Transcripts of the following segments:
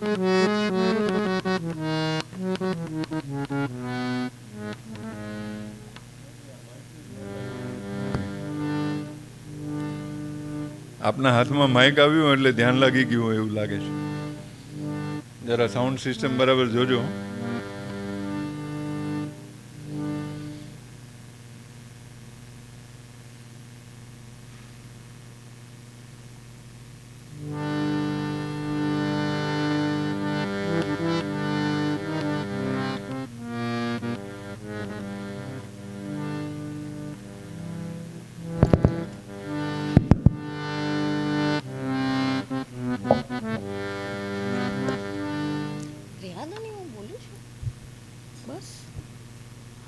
આપના હાથમાં માઇક આવ્યું એટલે ધ્યાન લાગી ગયું હોય એવું લાગે છે. જરા સાઉન્ડ સિસ્ટમ બરાબર જોજો.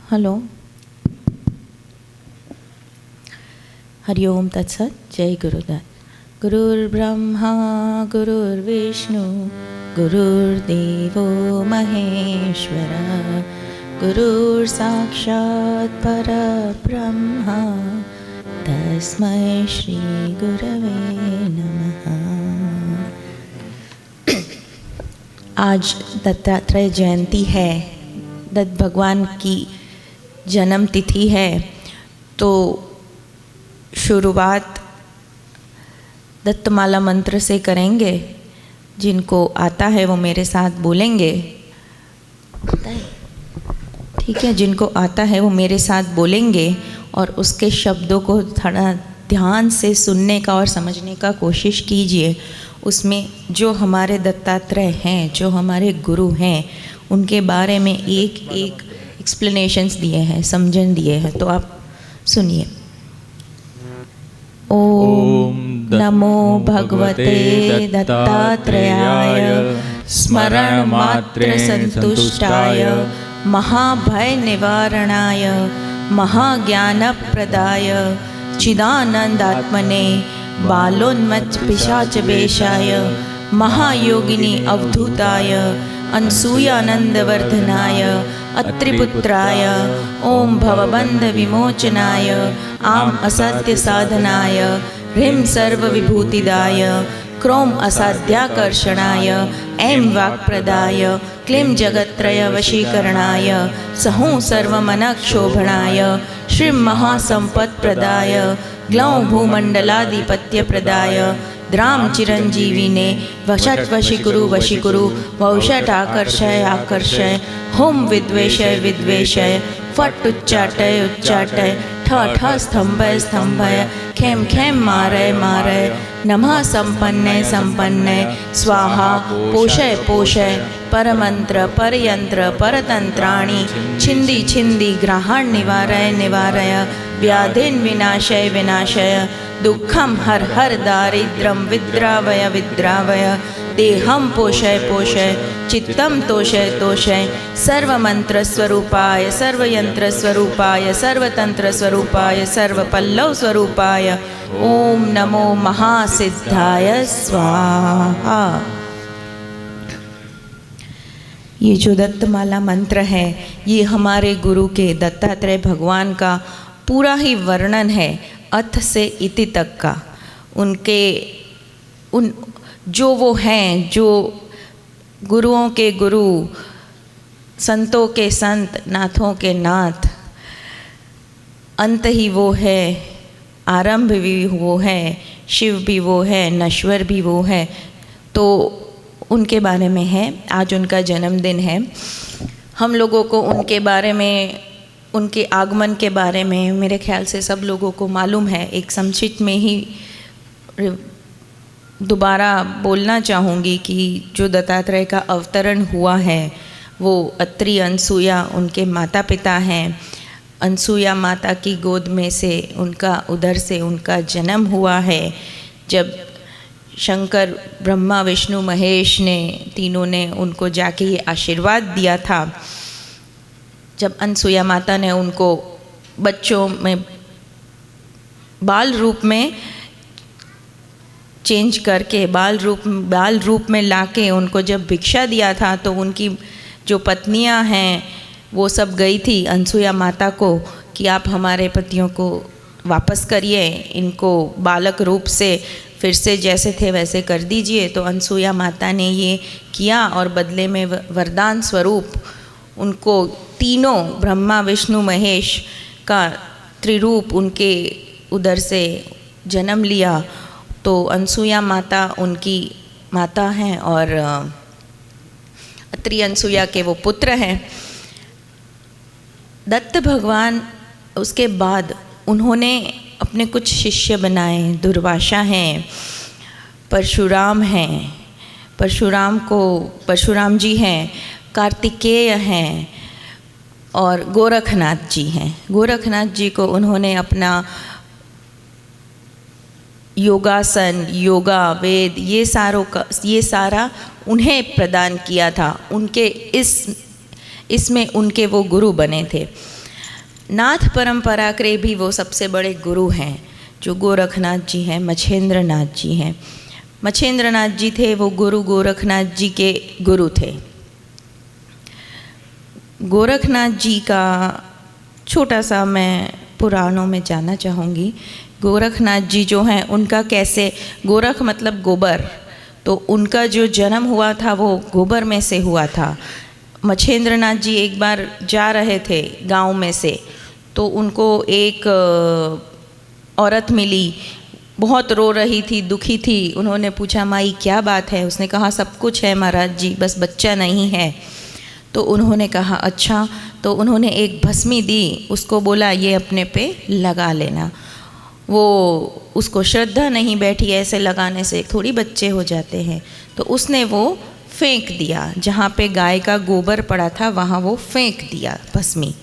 हेलो, हरिओम तत्सत. जय गुरुदत्त. गुरुर्ब्रह्मा गुरुर्विष्णु गुरुर्देवो महेश्वर गुरुर्साक्षात् परब्रह्म तस्मै श्री गुरवे नमः. आज दत्तात्रेय जयंती है, दत्त भगवान की जन्म तिथि है. तो शुरुआत दत्तमाला मंत्र से करेंगे. जिनको आता है वो मेरे साथ बोलेंगे. ठीक है, जिनको आता है वो मेरे साथ बोलेंगे और उसके शब्दों को थोड़ा ध्यान से सुनने का और समझने का कोशिश कीजिए. उसमें जो हमारे दत्तात्रेय हैं, जो हमारे गुरु हैं, उनके बारे में एक एक एक्सप्लेनेशंस दिए हैं, समझन दिए हैं. तो आप सुनिए. ओम नमो भगवते दत्तात्रेयाय स्मरण मात्र संतुष्टाय महाभय निवारणाय महाज्ञानप्रदाय चिदानंदात्मने बालोन्मत्त पिशाच वेशाय महायोगिनी अवधूताय अनसूयानंदवर्धनाय अत्रिपुत्राय ओम भवबंध विमोचनाय आम असत्य साधनाय ह्रीं सर्वविभूतिदाय क्रोम असाध्याकर्षणाय ऐं वाक्प्रदाय क्लीं जगत्त्रय वशीकरणाय सहूं सर्वमनक्षोभणाय श्रीं महासंपत्प्रदाय ग्लौं भूमंडलाधिपत्यप्रदाय द्राम चिरंजीविने वशट वशीकुरु वौषट आकर्षय आकर्षय हुम विद्वेषय विद्वेषय फट उच्चाटय ठ ठ स्तंभय स्तंभय खेम खेम मारय मारय नमः संपन्नय संपन्नय स्वाहा पोषय पोषय परमंत्र परयंत्र परतंत्राणि छिंदी छिंदी ग्रहण निवारय निवारय व्याधिन विनाशय विनाशय दुःखम हर हर दारिद्र्यं विद्रावय विद्रावय देहं पोषय पोषय चित्तं तोषय तोषय सर्वमंत्र स्वरूपाय सर्वयंत्र स्वरूपाय सर्वतंत्र स्वरूपाय सर्वपल्लव स्वरूपाय ओम नमो महासिद्धाय स्वाहा. ये जो दत्तमाला मंत्र है, ये हमारे गुरु के दत्तात्रेय भगवान का पूरा ही वर्णन है, अथ से इति तक का. उन जो वो हैं, जो गुरुओं के गुरु, संतों के संत, नाथों के नाथ, अंत ही वो है, आरंभ भी वो है, शिव भी वो है, नश्वर भी वो है. तो उनके बारे में है. आज उनका जन्मदिन है. हम लोगों को उनके बारे में, उनके आगमन के बारे में मेरे ख्याल से सब लोगों को मालूम है. एक संक्षिप्त में ही दोबारा बोलना चाहूँगी कि जो दत्तात्रेय का अवतरण हुआ है वो अत्रि अनसूया उनके माता पिता हैं. अनसूया माता की गोद में से उनका, उधर से उनका जन्म हुआ है. जब शंकर, ब्रह्मा, विष्णु, महेश ने, तीनों ने उनको जाके ये आशीर्वाद दिया था. जब अनसूया माता ने उनको बच्चों में बाल रूप में चेंज करके, बाल रूप में लाके उनको जब भिक्षा दिया था, तो उनकी जो पत्नियां हैं वो सब गई थी अनसूया माता को कि आप हमारे पतियों को वापस करिए, इनको बालक रूप से फिर से जैसे थे वैसे कर दीजिए। तो अनसुया माता ने ये किया और बदले में वरदान स्वरूप उनको तीनों ब्रह्मा विष्णु महेश का त्रिरूप उनके उदर से जन्म लिया। तो अनसुया माता उनकी माता हैं और अत्रि अनसुया के वो पुत्र हैं। दत्त भगवान उसके बाद उन्होंने अपने कुछ शिष्य बनाए। दुर्वासा हैं, परशुराम हैं, परशुराम जी हैं, कार्तिकेय हैं और गोरखनाथ जी हैं। गोरखनाथ जी को उन्होंने अपना योगासन, योगा, वेद ये सारा उन्हें प्रदान किया था। उनके इसमें उनके वो गुरु बने थे। नाथ परंपरा के भी वो सबसे बड़े गुरु हैं जो गोरखनाथ जी हैं, मच्छेंद्रनाथ जी हैं। मच्छेंद्रनाथ जी थे वो गुरु गोरखनाथ जी के गुरु थे। गोरखनाथ जी का छोटा सा मैं पुराणों में जानना चाहूँगी। गोरखनाथ जी जो हैं उनका कैसे, गोरख मतलब गोबर, तो उनका जो जन्म हुआ था वो गोबर में से हुआ था। मच्छेंद्रनाथ जी एक बार जा रहे थे गांव में से, तो उनको एक औरत मिली, बहुत रो रही थी, दुखी थी। उन्होंने पूछा माई क्या बात है? उसने कहा सब कुछ है महाराज जी, बस बच्चा नहीं है। तो उन्होंने कहा अच्छा। तो उन्होंने एक भस्मी दी, उसको बोला ये अपने पे लगा लेना। वो उसको श्रद्धा नहीं बैठी, ऐसे लगाने से थोड़ी बच्चे हो जाते हैं। तो उसने वो फेंक दिया, जहाँ पे गाय का गोबर पड़ा था वहाँ वो फेंक दिया भस्मी,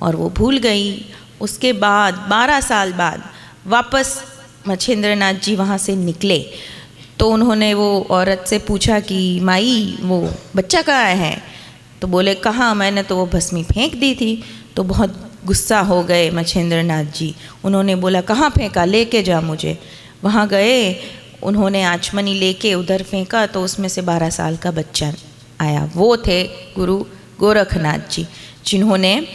और वो भूल गई। उसके बाद 12 साल बाद वापस मच्छेंद्रनाथ जी वहाँ से निकले, तो उन्होंने वो औरत से पूछा कि माई वो बच्चा कहाँ है? तो बोले कहाँ, मैंने तो वो भस्मी फेंक दी थी। तो बहुत गुस्सा हो गए मच्छेंद्रनाथ जी। उन्होंने बोला कहाँ फेंका, लेके जा मुझे। वहाँ गए, उन्होंने आचमनी लेके उधर फेंका, तो उसमें से 12 साल का बच्चा आया। वो थे गुरु गोरखनाथ जी, जिन्होंने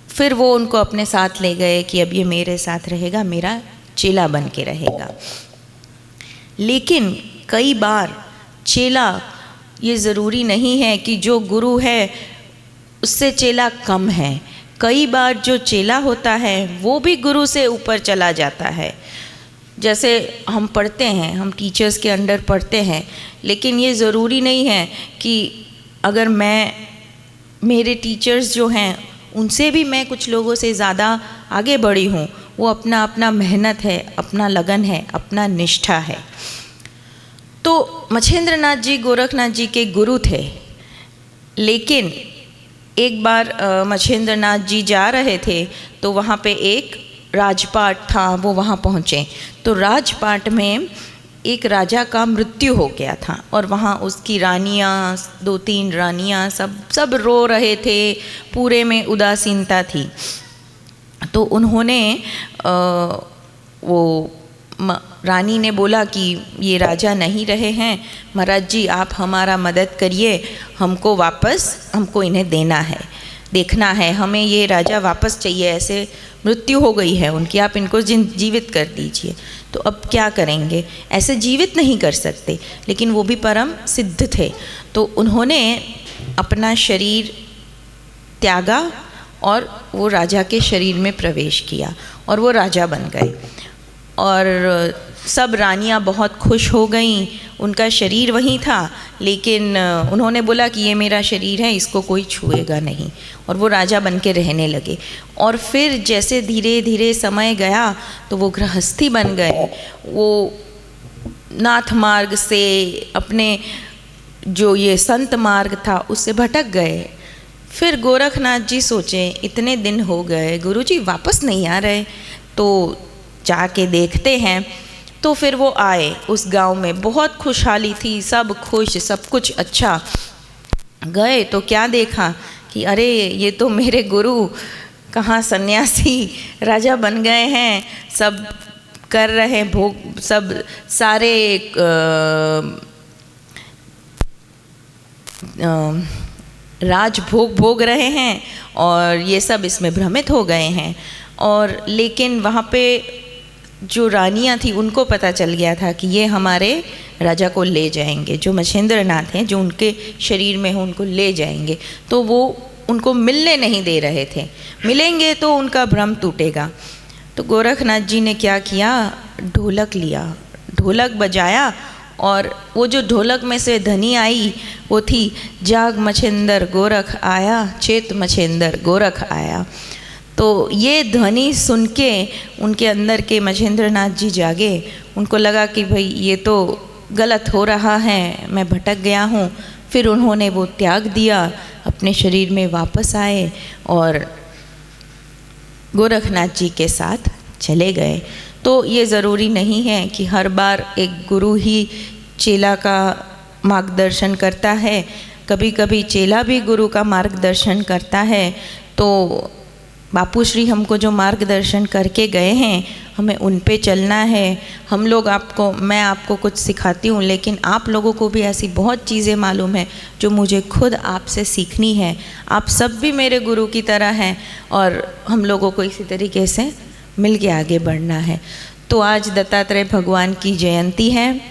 फिर वो उनको अपने साथ ले गए कि अब ये मेरे साथ रहेगा, मेरा चेला बन के रहेगा। लेकिन कई बार चेला, ये ज़रूरी नहीं है कि जो गुरु है उससे चेला कम है। कई बार जो चेला होता है वो भी गुरु से ऊपर चला जाता है। जैसे हम पढ़ते हैं, हम टीचर्स के अंडर पढ़ते हैं, लेकिन ये ज़रूरी नहीं है कि अगर मेरे टीचर्स जो हैं उनसे भी मैं कुछ लोगों से ज़्यादा आगे बढ़ी हूँ। वो अपना अपना मेहनत है, अपना लगन है, अपना निष्ठा है। तो मच्छेंद्रनाथ जी गोरखनाथ जी के गुरु थे। लेकिन एक बार मच्छेंद्रनाथ जी जा रहे थे, तो वहाँ पे एक राजपाट था, वो वहाँ पहुँचे। तो राजपाट में एक राजा का मृत्यु हो गया था, और वहाँ उसकी रानियाँ, 2-3 रानियाँ सब रो रहे थे, पूरे में उदासीनता थी। तो उन्होंने वो रानी ने बोला कि ये राजा नहीं रहे हैं, महाराज जी आप हमारा मदद करिए, हमको इन्हें देना है, देखना है, हमें ये राजा वापस चाहिए। ऐसे मृत्यु हो गई है उनकी, आप इनको जीवित कर दीजिए। तो अब क्या करेंगे, ऐसे जीवित नहीं कर सकते, लेकिन वो भी परम सिद्ध थे। तो उन्होंने अपना शरीर त्यागा और वो राजा के शरीर में प्रवेश किया, और वो राजा बन गए। और सब रानियां बहुत खुश हो गईं। उनका शरीर वहीं था, लेकिन उन्होंने बोला कि ये मेरा शरीर है, इसको कोई छुएगा नहीं, और वो राजा बन के रहने लगे। और फिर जैसे धीरे धीरे समय गया तो वो गृहस्थी बन गए। वो नाथ मार्ग से अपने जो ये संत मार्ग था उससे भटक गए। फिर गोरखनाथ जी सोचे इतने दिन हो गए, गुरुजी वापस नहीं आ रहे, तो जाके देखते हैं। तो फिर वो आए उस गांव में, बहुत खुशहाली थी, सब खुश, सब कुछ अच्छा। गए तो क्या देखा कि अरे ये तो मेरे गुरु कहाँ सन्यासी राजा बन गए हैं, सब कर रहे भोग, सब सारे राज भोग रहे हैं, और ये सब इसमें भ्रमित हो गए हैं। और लेकिन वहाँ पे जो रानियां थी उनको पता चल गया था कि ये हमारे राजा को ले जाएंगे, जो मच्छिंद्र नाथ हैं जो उनके शरीर में हो उनको ले जाएंगे, तो वो उनको मिलने नहीं दे रहे थे, मिलेंगे तो उनका भ्रम टूटेगा। तो गोरखनाथ जी ने क्या किया, ढोलक लिया, ढोलक बजाया, और वो जो ढोलक में से ध्वनि आई वो थी जाग मच्छिंदर गोरख आया, चेत मच्छिंदर गोरख आया। तो ये ध्वनि सुन के उनके अंदर के मच्छिंद्र नाथ जी जागे, उनको लगा कि भाई ये तो गलत हो रहा है, मैं भटक गया हूँ। फिर उन्होंने वो त्याग दिया, अपने शरीर में वापस आए और गोरखनाथ जी के साथ चले गए। तो ये ज़रूरी नहीं है कि हर बार एक गुरु ही चेला का मार्गदर्शन करता है, कभी कभी चेला भी गुरु का मार्गदर्शन करता है। तो बापू श्री हमको जो मार्गदर्शन करके गए हैं, हमें उन पे चलना है। हम लोग आपको, मैं आपको कुछ सिखाती हूँ, लेकिन आप लोगों को भी ऐसी बहुत चीज़ें मालूम है जो मुझे खुद आपसे सीखनी है। आप सब भी मेरे गुरु की तरह हैं और हम लोगों को इसी तरीके से मिल के आगे बढ़ना है। तो आज दत्तात्रेय भगवान की जयंती है।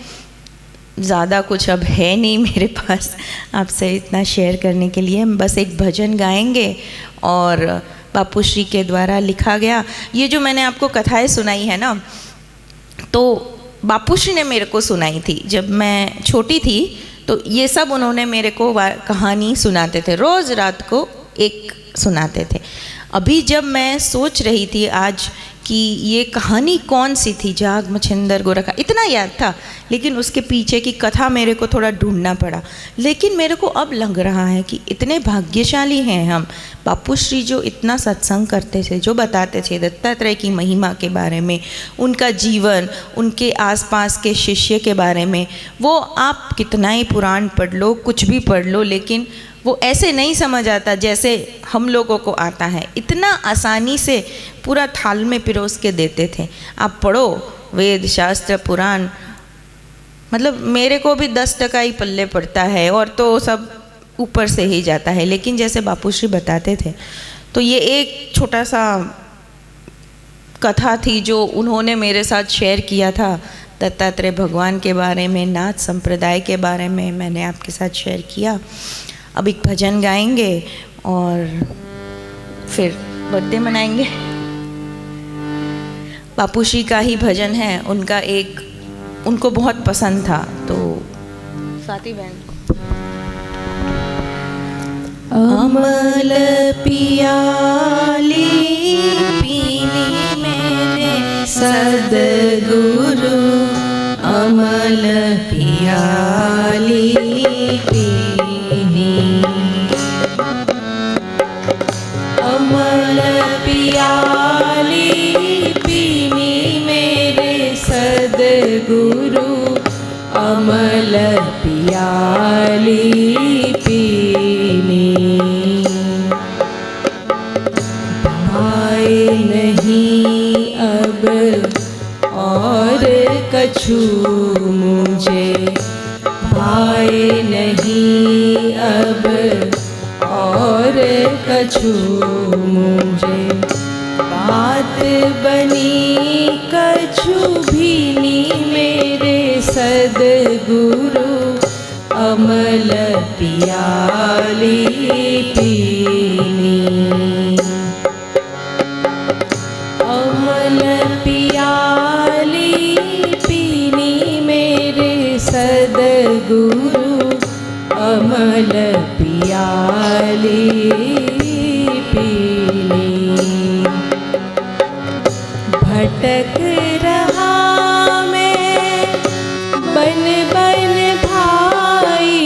ज़्यादा कुछ अब है नहीं मेरे पास आपसे इतना शेयर करने के लिए, बस एक भजन गाएंगे और बापू श्री के द्वारा लिखा गया ये जो मैंने आपको कथाएं सुनाई है ना, तो बापू श्री ने मेरे को सुनाई थी जब मैं छोटी थी। तो ये सब उन्होंने मेरे को कहानी सुनाते थे, रोज़ रात को एक सुनाते थे। अभी जब मैं सोच रही थी आज कि ये कहानी कौन सी थी, जाग मच्छिंदर गोरखा, इतना याद था, लेकिन उसके पीछे की कथा मेरे को थोड़ा ढूंढना पड़ा। लेकिन मेरे को अब लग रहा है कि इतने भाग्यशाली हैं हम। बापू श्री जो इतना सत्संग करते थे, जो बताते थे दत्तात्रेय की महिमा के बारे में, उनका जीवन, उनके आसपास के शिष्य के बारे में, वो आप कितना ही पुराण पढ़ लो, कुछ भी पढ़ लो, लेकिन वो ऐसे नहीं समझ आता जैसे हम लोगों को आता है। इतना आसानी से पूरा थाल में पिरोस के देते थे। आप पढ़ो वेद शास्त्र पुराण, मतलब मेरे को भी 10% ही पल्ले पड़ता है और तो सब ऊपर से ही जाता है। लेकिन जैसे बापू श्री बताते थे, तो ये एक छोटा सा कथा थी जो उन्होंने मेरे साथ शेयर किया था दत्तात्रेय भगवान के बारे में, नाथ संप्रदाय के बारे में मैंने आपके साथ शेयर किया। अब एक भजन गाएंगे और फिर बर्थडे मनाएंगे। बापू श्री का ही भजन है, उनका एक, उनको बहुत पसंद था। तो साथी बहन, अमल पियाली पीनी मेरे सदगुरु, अमल पियाली पीनी, अमल पियाली पीनी मेरे सदगुरु, अमल पियाली पीनी। भाई नहीं अब और कछु मुझे, भाई नहीं अब और कछु मुझे, बात बनी कछु भी नी मेरे सदगुरु, अमल पियाली पीनी, अमल पियाली पीनी मेरे सदगुरु, अमल पियाली पीनी। भटक रहा मैं बन बन भाई,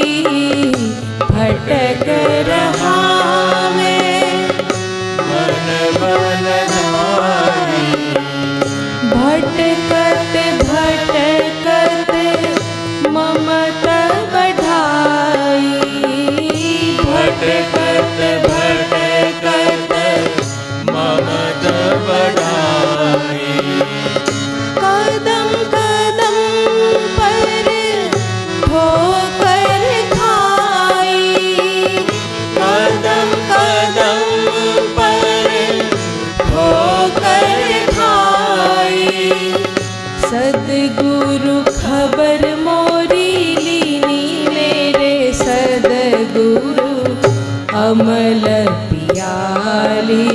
भटक रहा मैं बन बन भाई, भटकत भटकत ममता बढ़ाई, भटकत भटकत ममता बढ़ाई, कदम कदम पर सदगुरु खबर मोरी लीनी मेरे सदगुरु अमल पियाली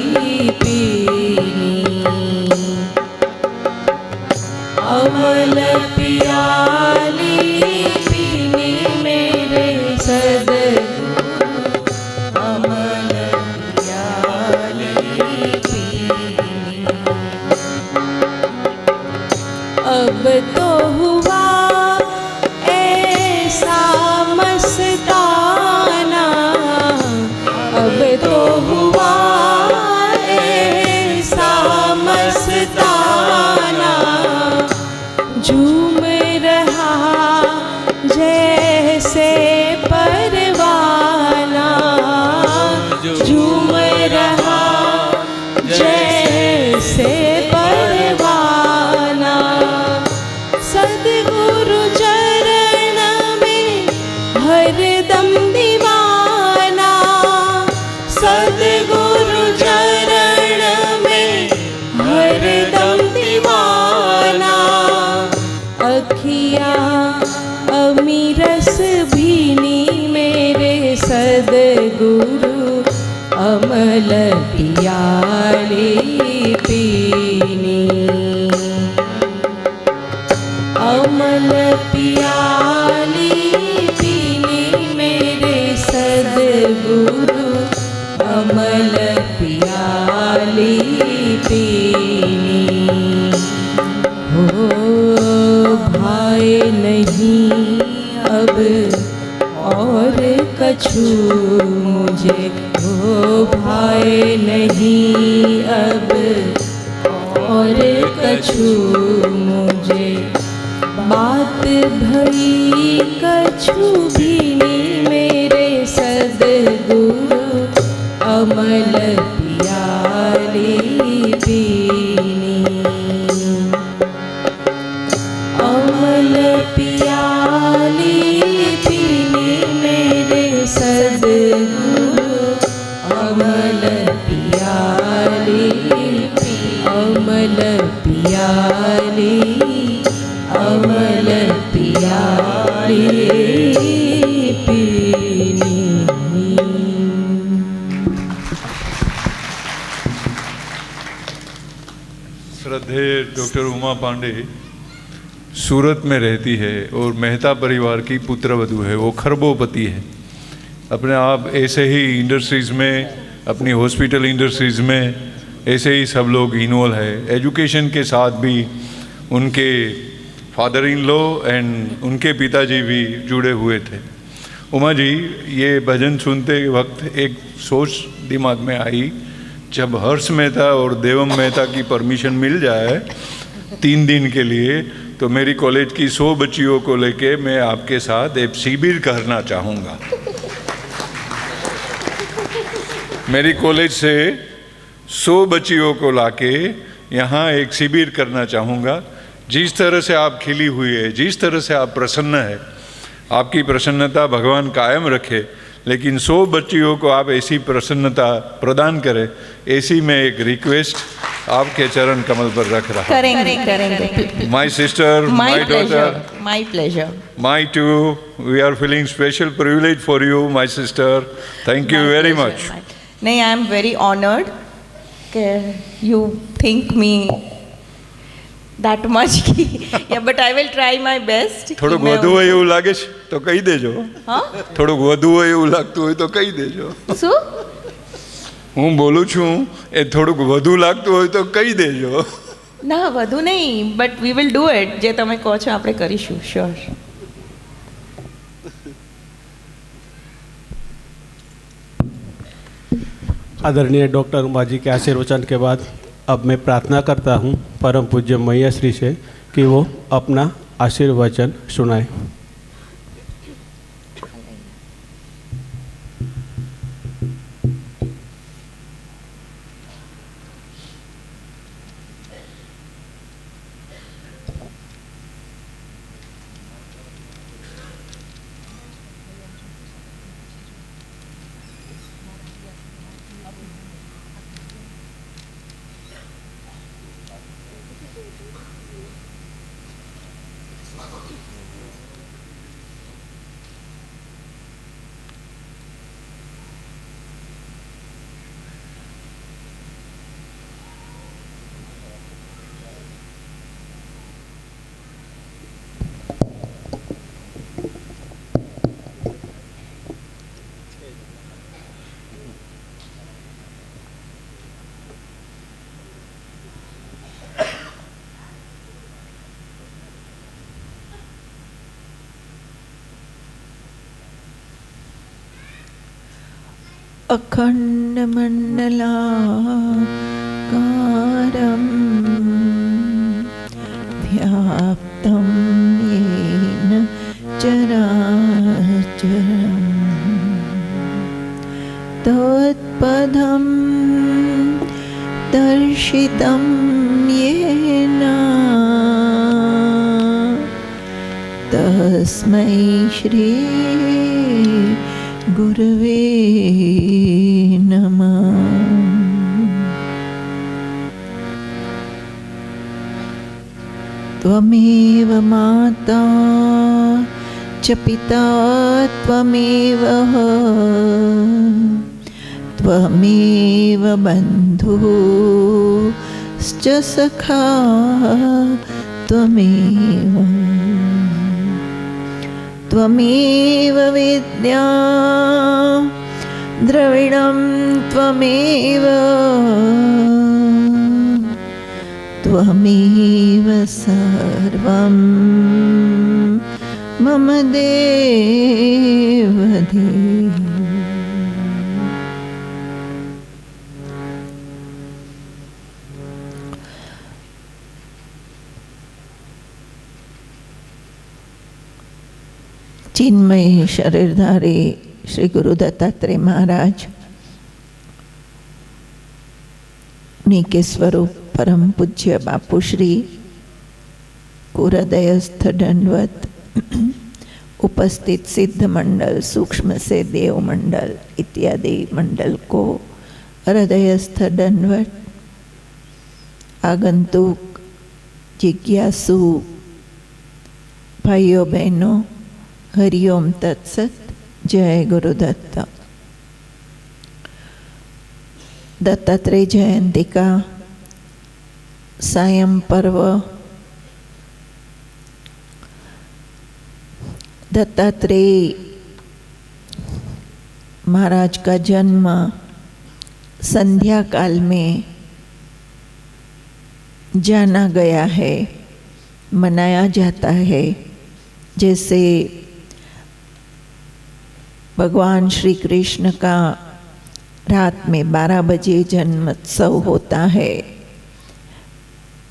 पीनी अमल पियाली पीनी मेरे सदगुरु अमल पियाली पीनी। अब तो हुआ ऐसा मस्ताना, अब तो हुआ ऐसा मस्ताना, झूम रहा जैसे परवाना, झूम रहा जैसे परवाना। सदगुरु चरण में हरदम दीवाना, सदगुरु चरण में हरदम दीवाना। अखियाँ अमीरस भीनी मेरे सदगुरु अमल पियाली पीनी अमल पियाली पीनी मेरे सदगुरु अमल पियाली पीनी। हो भाई नहीं अब और कछु मुझे, हो भाई नहीं अब और कछु मुझे। बात भई कछु भी नहीं मेरे सदगुरु अमल पियाली पीनी अमल पियाली पीनी मेरे सदगुरु अमल पियाली अमल पियाली अमल पियाली पीनी। श्रद्धेय डॉक्टर उमा पांडे सूरत में रहती है और मेहता परिवार की पुत्रवधू है। वो खरबोपति है। अपने आप ऐसे ही इंडस्ट्रीज़ में, अपनी हॉस्पिटल इंडस्ट्रीज़ में ऐसे ही सब लोग इन्वॉल्व है। एजुकेशन के साथ भी उनके फादर इन लॉ एंड उनके पिताजी भी जुड़े हुए थे। उमा जी, ये भजन सुनते वक्त एक सोच दिमाग में आई, जब हर्ष मेहता और देवम मेहता की परमिशन मिल जाए 3 दिन के लिए, तो मेरी कॉलेज की 100 बच्चियों को लेके मैं आपके साथ एक शिविर करना चाहूँगा। मेरी कॉलेज से 100 बच्चियों को लाके यहाँ एक शिविर करना चाहूँगा। जिस तरह से आप खिली हुई है, जिस तरह से आप प्रसन्न है, आपकी प्रसन्नता भगवान कायम रखे, लेकिन 100 बच्चियों को आप ऐसी प्रसन्नता प्रदान करें, ऐसी मैं एक रिक्वेस्ट आपके चरण कमल पर रख रहा हूँ। करेंगे। My sister, my daughter, my pleasure, my too, we are feeling special privilege for you my sister. Thank you very much. नहीं, आई एम वेरी ऑनर्ड कि you think me that much की, yeah, but I will try my best. થોડુંક વધુ હોય એવું લાગે છે તો કહી દેજો. હા, થોડુંક વધુ હોય એવું લાગતું હોય તો કહી દેજો. શું? હું બોલું છું એ થોડુંક વધુ લાગતું હોય તો કહી દેજો. ના, વધુ નહીં, but we will do it. જે તમે કહો છો આપણે કરીશું, sure. आदरणीय डॉक्टर उमा जी के आशीर्वचन के बाद अब मैं प्रार्थना करता हूँ परम पूज्य मैया श्री से कि वो अपना आशीर्वचन सुनाए। अखण्डमण्डलाकारं व्याप्तं येन चराचरं तत्पदं दर्शितं येन तस्मै श्री गुरवे नमः। त्वमेव माता च पिता त्वमेव त्वमेव बन्धुश्च सखा त्वमेव त्वमेव विद्या द्रविणं त्वमेव त्वमेव सर्वं मम देवदेव। चिन्मय शरीरधारी श्री गुरु दत्तात्रेय महाराज उन्हीं के स्वरूप परम पूज्य बापू श्री को हृदयस्थ दंडवत, उपस्थित सिद्ध मंडल, सूक्ष्म से देव मंडल इत्यादि मंडल को हृदयस्थ दंडवत। आगंतुक जिज्ञासु भाइयों बहनों, हरिओम तत्सत। जय गुरुदत्त। दत्तात्रेय जयंती का सायं पर्व दत्तात्रेय महाराज का जन्म संध्या काल में जाना गया है, मनाया जाता है। जैसे भगवान श्री कृष्ण का रात में 12 बजे जन्मोत्सव होता है,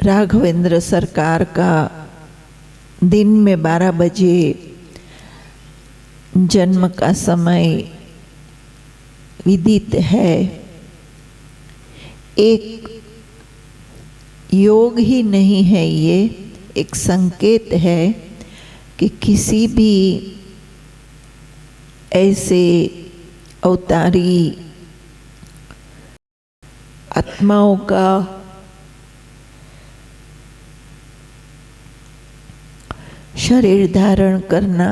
राघवेंद्र सरकार का दिन में 12 बजे जन्म का समय विदित है। एक योग ही नहीं है, ये एक संकेत है कि किसी भी ऐसे अवतारी आत्माओं का शरीर धारण करना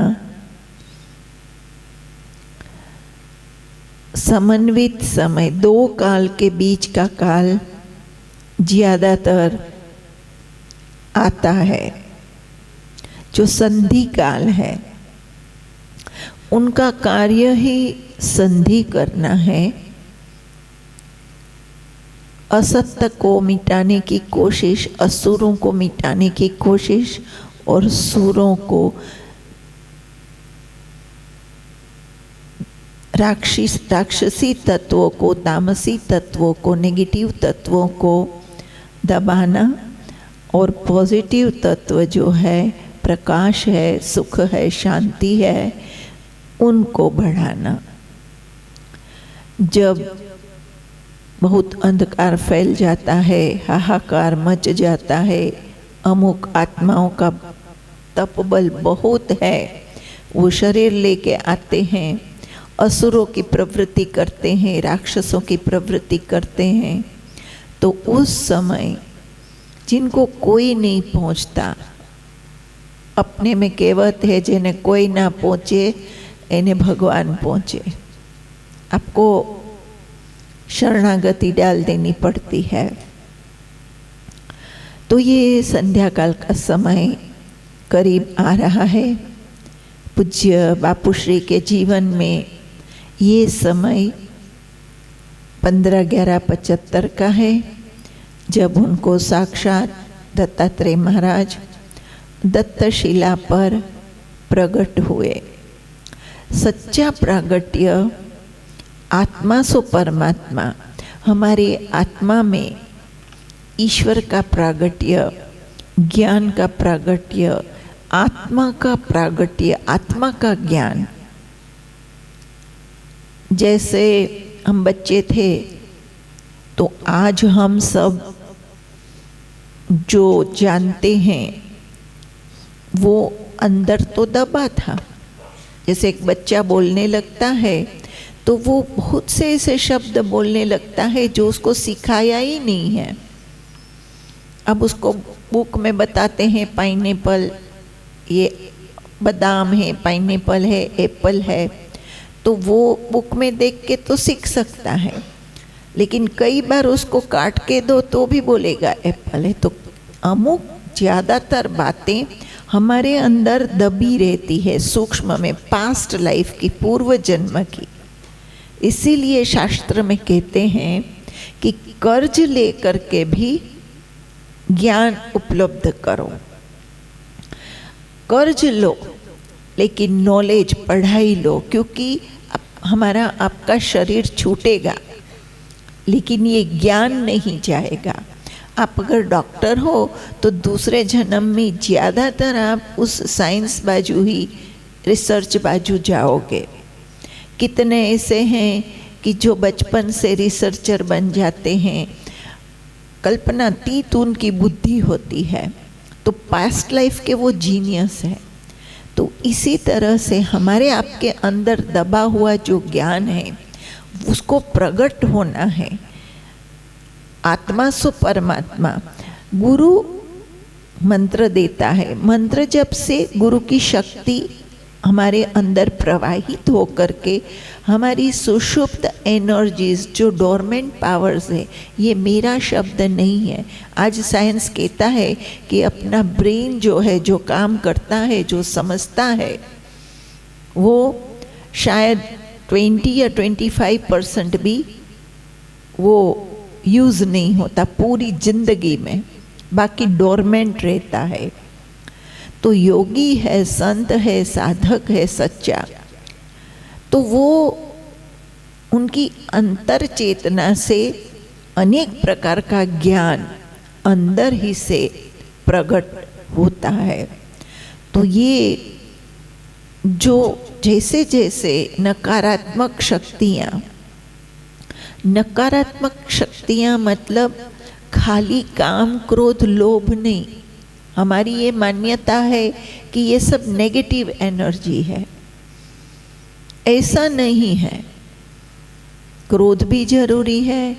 समन्वित समय, 2 काल के बीच का काल ज्यादातर आता है, जो संधि काल है। उनका कार्य ही संधि करना है, असत्य को मिटाने की कोशिश, असुरों को मिटाने की कोशिश और सुरों को, राक्षसी तत्वों को, तामसी तत्वों को, नेगेटिव तत्वों को दबाना और पॉजिटिव तत्व जो है, प्रकाश है, सुख है, शांति है, उनको बढ़ाना। जब बहुत अंधकार फैल जाता है, हाहाकार मच जाता है, अमुक आत्माओं का तपबल बहुत है, वो शरीर लेके आते हैं, असुरों की प्रवृत्ति करते हैं, राक्षसों की प्रवृत्ति करते हैं। तो उस समय जिनको कोई नहीं पहुंचता, अपने में कहावत है, जिन्हें कोई ना पहुंचे इन्हें भगवान पहुंचे। आपको शरणागति डाल देनी पड़ती है। तो ये संध्या काल का समय करीब आ रहा है। पूज्य बापू श्री के जीवन में ये समय 15/11/75 का है, जब उनको साक्षात दत्तात्रेय महाराज दत्तशिला पर प्रकट हुए। सच्चा प्रागट्य आत्मा सो परमात्मा, हमारे आत्मा में ईश्वर का प्रागट्य, ज्ञान का प्रागट्य, आत्मा का प्रागट्य, आत्मा का ज्ञान। जैसे हम बच्चे थे तो आज हम सब जो जानते हैं वो अंदर तो दबा था। जैसे एक बच्चा बोलने लगता है तो वो बहुत से ऐसे शब्द बोलने लगता है जो उसको सिखाया ही नहीं है। अब उसको बुक में बताते हैं पाइनएप्पल, ये बादाम है, पाइनएप्पल है, एप्पल है, तो वो बुक में देख के तो सीख सकता है, लेकिन कई बार उसको काट के दो तो भी बोलेगा एप्पल है। तो अमुक ज़्यादातर बातें हमारे अंदर दबी रहती है, सूक्ष्म में, पास्ट लाइफ की, पूर्व जन्म की। इसीलिए शास्त्र में कहते हैं कि कर्ज लेकर के भी ज्ञान उपलब्ध करो। कर्ज लो लेकिन नॉलेज, पढ़ाई लो, क्योंकि हमारा आपका शरीर छूटेगा लेकिन ये ज्ञान नहीं जाएगा। आप अगर डॉक्टर हो तो दूसरे जन्म में ज़्यादातर आप उस साइंस बाजू ही, रिसर्च बाजू जाओगे। कितने ऐसे हैं कि जो बचपन से रिसर्चर बन जाते हैं, कल्पनातीत उनकी बुद्धि होती है, तो पास्ट लाइफ के वो जीनियस है। तो इसी तरह से हमारे आपके अंदर दबा हुआ जो ज्ञान है उसको प्रकट होना है। आत्मा सो परमात्मा। गुरु मंत्र देता है, मंत्र जब से गुरु की शक्ति हमारे अंदर प्रवाहित होकर के हमारी सुषुप्त एनर्जीज, जो डोरमेंट पावर्स है, ये मेरा शब्द नहीं है। आज साइंस कहता है कि अपना ब्रेन जो है, जो काम करता है, जो समझता है, वो शायद 20 या 25% भी वो यूज़ नहीं होता पूरी जिंदगी में, बाकी डोरमेंट रहता है। तो योगी है, संत है, साधक है सच्चा, तो वो उनकी अंतर चेतना से अनेक प्रकार का ज्ञान अंदर ही से प्रकट होता है। तो ये जो जैसे जैसे नकारात्मक शक्तियाँ मतलब खाली काम, क्रोध, लोभ नहीं। हमारी ये मान्यता है कि ये सब नेगेटिव एनर्जी है। ऐसा नहीं है। क्रोध भी जरूरी है,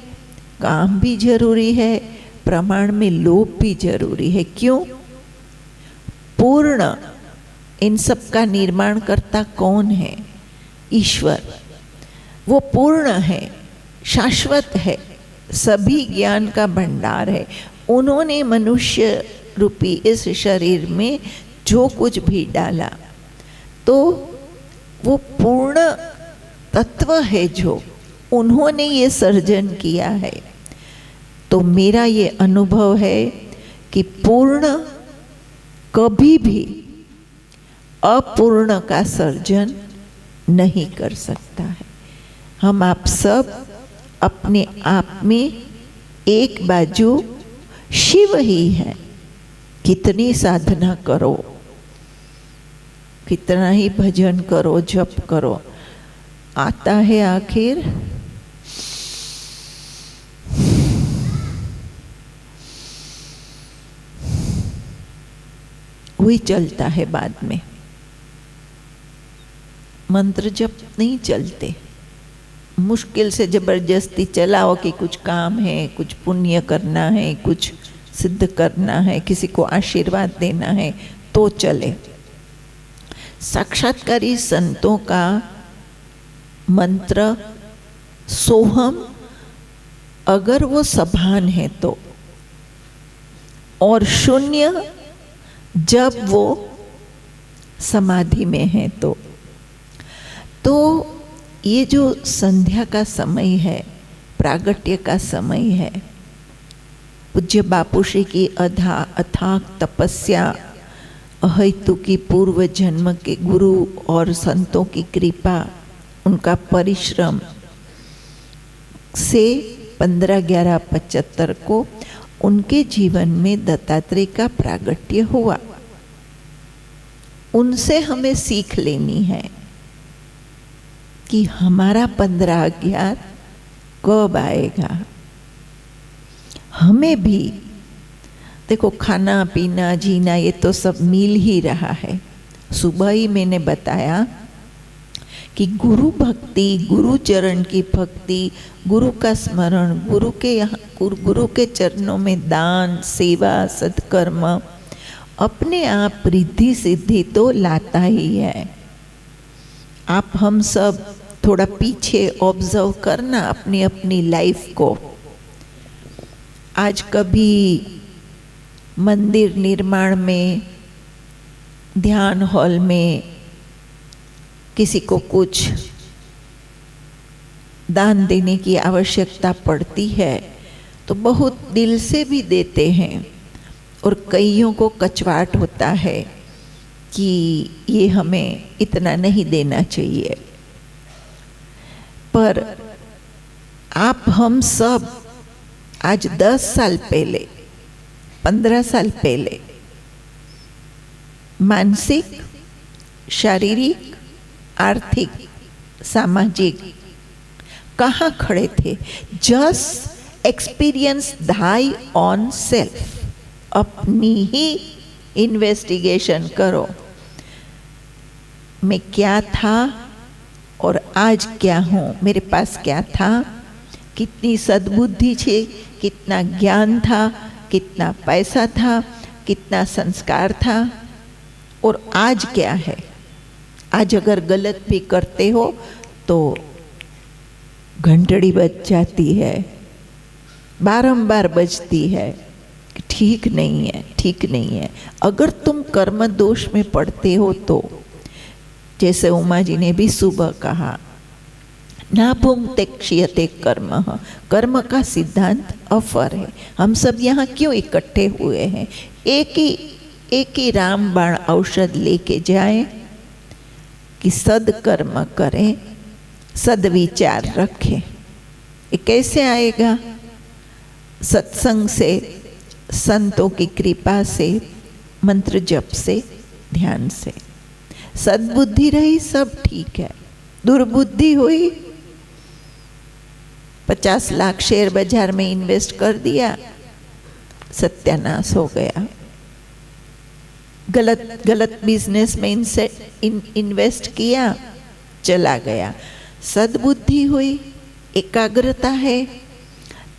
काम भी जरूरी है, प्रमाण में लोभ भी जरूरी है। क्यों? पूर्ण इन सब का निर्माण करता कौन है? ईश्वर। वो पूर्ण है, शाश्वत है, सभी ज्ञान का भंडार है। उन्होंने मनुष्य रूपी इस शरीर में जो कुछ भी डाला तो वो पूर्ण तत्व है, जो उन्होंने ये सर्जन किया है। तो मेरा ये अनुभव है कि पूर्ण कभी भी अपूर्ण का सर्जन नहीं कर सकता है। हम आप सब अपने आप में एक बाजू शिव ही है। कितनी साधना करो, कितना ही भजन करो, जप करो, आता है आखिर वही चलता है। बाद में मंत्र जप नहीं चलते, मुश्किल से जबरदस्ती चलाओ कि कुछ काम है, कुछ पुण्य करना है, कुछ सिद्ध करना है, किसी को आशीर्वाद देना है तो चले। साक्षात्कारी संतों का मंत्र सोहम अगर वो सभान है तो, और शून्य जब वो समाधि में है तो ये जो संध्या का समय है, प्रागट्य का समय है, पूज्य बापूश्री की अथाक तपस्या, अहेतु की पूर्व जन्म के गुरु और संतों की कृपा, उनका परिश्रम, से 15/11/75 को उनके जीवन में दत्तात्रेय का प्रागट्य हुआ। उनसे हमें सीख लेनी है कि हमारा 15/11 कब आएगा। हमें भी देखो, खाना पीना जीना ये तो सब मिल ही रहा है। सुबह ही मैंने बताया कि गुरु भक्ति, गुरु चरण की भक्ति, गुरु का स्मरण, गुरु के चरणों में दान, सेवा, सत्कर्म अपने आप रिद्धि सिद्धि तो लाता ही है। आप हम सब थोड़ा पीछे ऑब्जर्व करना अपनी अपनी लाइफ को। आज कभी मंदिर निर्माण में, ध्यान हॉल में किसी को कुछ दान देने की आवश्यकता पड़ती है तो बहुत दिल से भी देते हैं, और कईयों को कचवाट होता है कि ये हमें इतना नहीं देना चाहिए। पर आप हम सब आज 10 साल पहले, 15 साल पहले मानसिक, शारीरिक, आर्थिक, सामाजिक कहाँ खड़े थे? Just experience Dai on self. अपनी ही इन्वेस्टिगेशन करो, मैं क्या था और आज क्या हूँ, मेरे पास क्या था, कितनी सद्बुद्धि थी, कितना ज्ञान था, कितना पैसा था, कितना संस्कार था, और आज क्या है। आज अगर गलत भी करते हो तो घंटड़ी बज जाती है, बारंबार बजती है, ठीक नहीं है, ठीक नहीं है। अगर तुम कर्म दोष में पड़ते हो तो, जैसे उमा जी ने भी सुबह कहा, ना भुंक्ते क्षीयते कर्म, कर्म का सिद्धांत अफर है। हम सब यहाँ क्यों इकट्ठे हुए हैं? एक ही रामबाण औषध लेके जाएं कि सदकर्म करें, सदविचार रखें। ये कैसे आएगा? सत्संग से, संतों की कृपा से, मंत्र जप से, ध्यान से। सद्बुद्धि रही सब ठीक है, दुर्बुद्धि हुई, 50 लाख शेयर बाजार में इन्वेस्ट कर दिया, सत्यानाश हो गया। गलत बिजनेस में इन्वेस्ट किया, चला गया। सद्बुद्धि हुई, एकाग्रता है,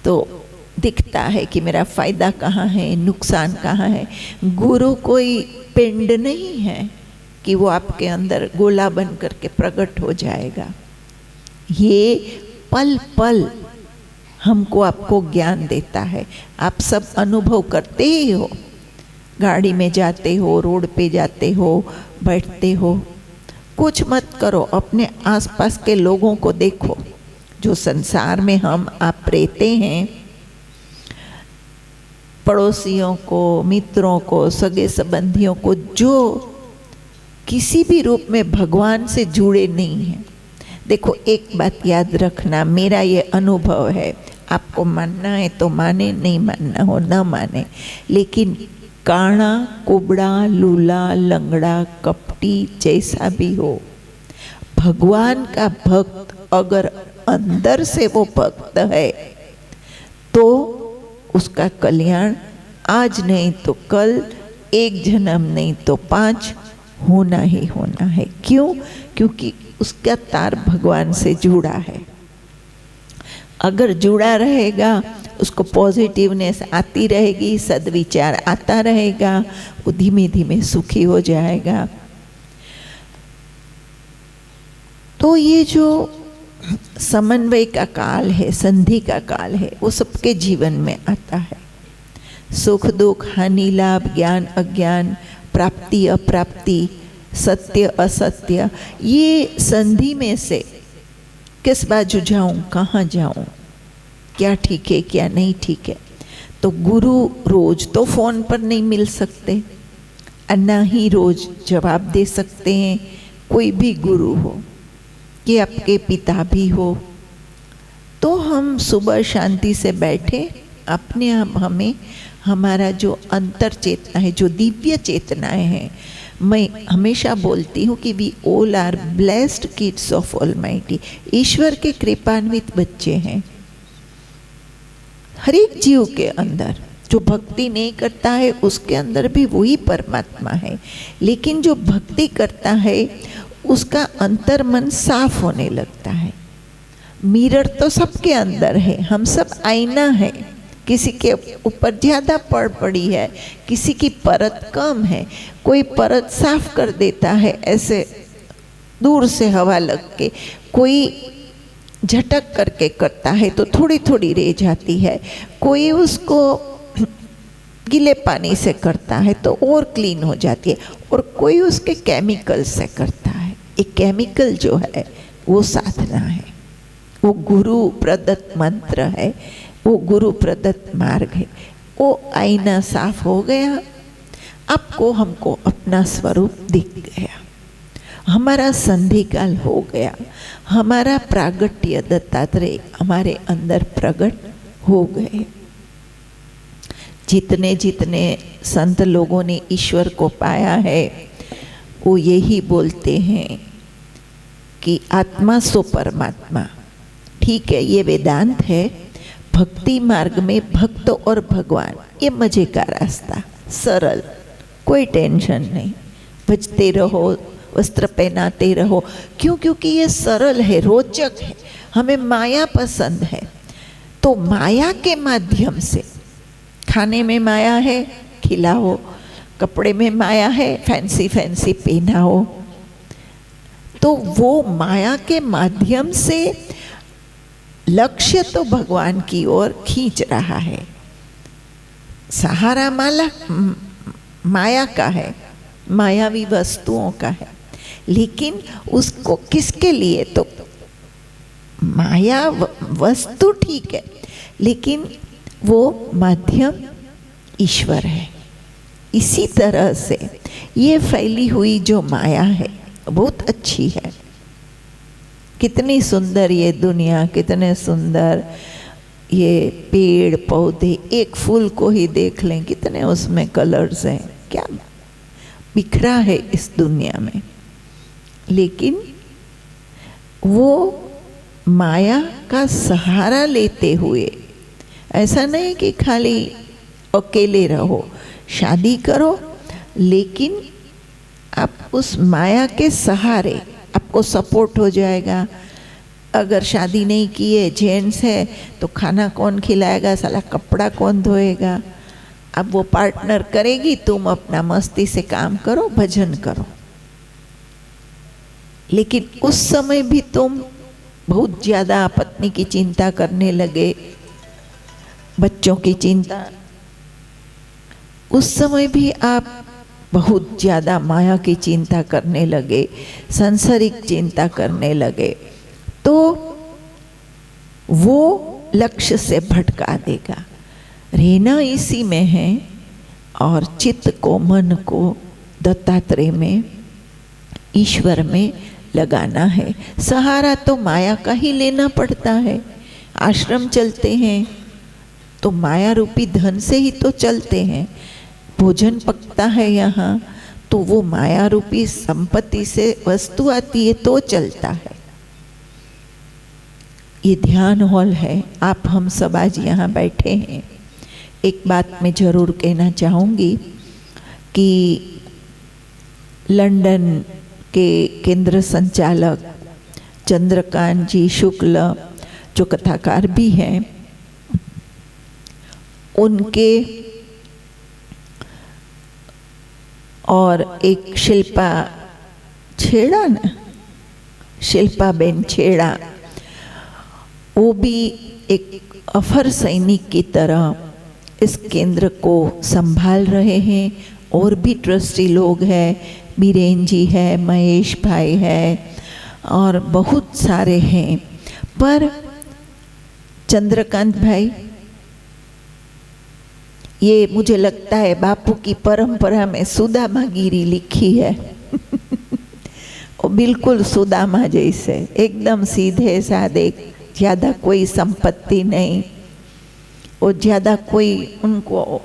तो दिखता है कि मेरा फायदा कहाँ है, नुकसान कहाँ है। गुरु कोई पिंड नहीं है कि वो आपके अंदर गोला बन करके प्रकट हो जाएगा। ये पल पल हमको आपको ज्ञान देता है। आप सब अनुभव करते ही हो, गाड़ी में जाते हो, रोड पे जाते हो, बैठते हो। कुछ मत करो, अपने आसपास के लोगों को देखो। जो संसार में हम आप रहते हैं, पड़ोसियों को, मित्रों को, सगे संबंधियों को, जो किसी भी रूप में भगवान से जुड़े नहीं हैं। देखो, एक बात याद रखना, मेरा ये अनुभव है, आपको मानना है तो माने, नहीं मानना हो न माने, लेकिन काना, कुबड़ा, लूला, लंगड़ा, कपटी जैसा भी हो, भगवान का भक्त अगर अंदर से वो भक्त है तो उसका कल्याण आज नहीं तो कल, एक जन्म नहीं तो 5 होना ही होना है। क्यों? क्योंकि उसका तार भगवान से जुड़ा है। अगर जुड़ा रहेगा, उसको पॉजिटिवनेस आती रहेगी, सद्विचार आता रहेगा, वो धीमे धीमे सुखी हो जाएगा। तो ये जो समन्वय का काल है, संधि का काल है, वो सबके जीवन में आता है। सुख दुख, हानि लाभ, ज्ञान अज्ञान, प्राप्ति अप्राप्ति, सत्य असत्य, ये संधि में से किस बाजू जाऊं, कहाँ जाऊं, क्या ठीक है क्या नहीं ठीक है। तो गुरु रोज तो फोन पर नहीं मिल सकते, ना ही रोज जवाब दे सकते हैं। कोई भी गुरु हो, कि आपके पिता भी हो, तो हम सुबह शांति से बैठे, अपने आप हमें हमारा जो अंतर चेतना है, जो दिव्य चेतनाएं हैं, मैं हमेशा बोलती हूँ कि we all are blessed kids of almighty. ईश्वर के कृपान्वित बच्चे हैं। हर एक जीव के अंदर जो भक्ति नहीं करता है उसके अंदर भी वही परमात्मा है, लेकिन जो भक्ति करता है उसका अंतर मन साफ होने लगता है। मिरर तो सबके अंदर है, हम सब आईना है। किसी के ऊपर ज़्यादा पड़ी है, किसी की परत कम है, कोई परत साफ कर देता है ऐसे दूर से हवा लग के, कोई झटक करके करता है तो थोड़ी थोड़ी रह जाती है, कोई उसको गीले पानी से करता है तो और क्लीन हो जाती है, और कोई उसके केमिकल से करता है। एक केमिकल जो है वो साधना है, वो गुरु प्रदत्त मंत्र है, वो गुरु प्रदत्त मार्ग है। वो आईना साफ हो गया, आपको हमको अपना स्वरूप दिख गया, हमारा संधिकाल हो गया, हमारा प्रागट्य दत्तात्रेय हमारे अंदर प्रकट हो गए। जितने जितने संत लोगों ने ईश्वर को पाया है वो यही बोलते हैं कि आत्मा सो परमात्मा। ठीक है, ये वेदांत है। भक्ति मार्ग में भक्त और भगवान, ये मजे का रास्ता, सरल, कोई टेंशन नहीं, भजते रहो, वस्त्र पहनाते रहो। क्यों? क्योंकि ये सरल है, रोचक है। हमें माया पसंद है, तो माया के माध्यम से, खाने में माया है, खिलाओ, कपड़े में माया है, फैंसी फैंसी पहनाओ, तो वो माया के माध्यम से लक्ष्य तो भगवान की ओर खींच रहा है। सहारा माया का है, मायावी वस्तुओं का है, लेकिन उसको किसके लिए? तो माया वस्तु ठीक है, लेकिन वो माध्यम ईश्वर है। इसी तरह से ये फैली हुई जो माया है बहुत अच्छी है। कितनी सुंदर ये दुनिया, कितने सुंदर ये पेड़ पौधे, एक फूल को ही देख लें कितने उसमें कलर्स हैं, क्या बिखरा है इस दुनिया में। लेकिन वो माया का सहारा लेते हुए, ऐसा नहीं कि खाली अकेले रहो, शादी करो, लेकिन आप उस माया के सहारे, आपको सपोर्ट हो जाएगा। अगर शादी नहीं की है, जेंट्स है, तो खाना कौन खिलाएगा, साला कपड़ा कौन धोएगा? अब वो पार्टनर करेगी, तुम अपना मस्ती से काम करो, भजन करो। लेकिन उस समय भी तुम बहुत ज़्यादा पत्नी की चिंता करने लगे, बच्चों की चिंता, उस समय भी आप बहुत ज़्यादा माया की चिंता करने लगे, सांसारिक चिंता करने लगे, तो वो लक्ष्य से भटका देगा। रहना इसी में है, और चित्त को, मन को दत्तात्रेय में, ईश्वर में लगाना है। सहारा तो माया का ही लेना पड़ता है। आश्रम चलते हैं तो माया रूपी धन से ही तो चलते हैं। भोजन पकता है यहाँ, तो वो माया रूपी संपत्ति से वस्तु आती है तो चलता है। ये ध्यान हॉल है, आप हम सब आज यहाँ बैठे हैं। एक बात मैं ज़रूर कहना चाहूँगी कि लंदन के केंद्र संचालक चंद्रकांत जी शुक्ल, जो कथाकार भी हैं, उनके और एक शिल्पा छेड़ा ना, शिल्पा बेन छेड़ा, वो भी एक अफर सैनिक की तरह इस केंद्र को संभाल रहे हैं। और भी ट्रस्टी लोग हैं, बीरेन जी है, महेश भाई है, और बहुत सारे हैं। पर चंद्रकांत भाई, ये मुझे लगता है बापू की परंपरा में सुदामागिरी लिखी है। वो बिल्कुल सुदामा जैसे, एकदम सीधे साधे, ज़्यादा कोई संपत्ति नहीं और ज़्यादा कोई उनको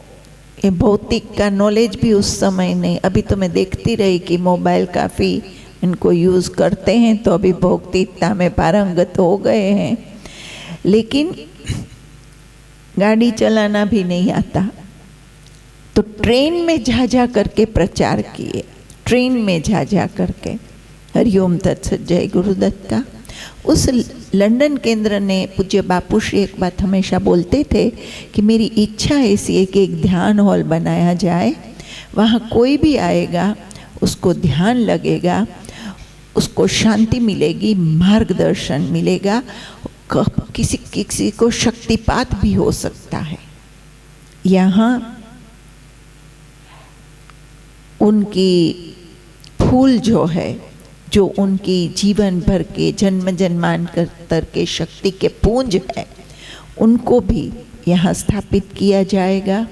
ये भौतिक का नॉलेज भी उस समय नहीं। अभी तो मैं देखती रही कि मोबाइल काफ़ी इनको यूज़ करते हैं, तो अभी भौतिकता में पारंगत हो गए हैं, लेकिन गाड़ी चलाना भी नहीं आता। तो ट्रेन में जा करके प्रचार किए, ट्रेन में जा करके। हरिओम तत्सत। जय गुरुदत्त का। उस लंदन केंद्र ने पूज्य बापू श्री एक बात हमेशा बोलते थे कि मेरी इच्छा ऐसी है कि एक ध्यान हॉल बनाया जाए, वहाँ कोई भी आएगा उसको ध्यान लगेगा, उसको शांति मिलेगी, मार्गदर्शन मिलेगा, किसी को शक्तिपात भी हो सकता है। यहाँ उनकी फूल जो है, जो उनकी जीवन भर के जन्म जन्मांतर के शक्ति के पुंज है, उनको भी यहाँ स्थापित किया जाएगा।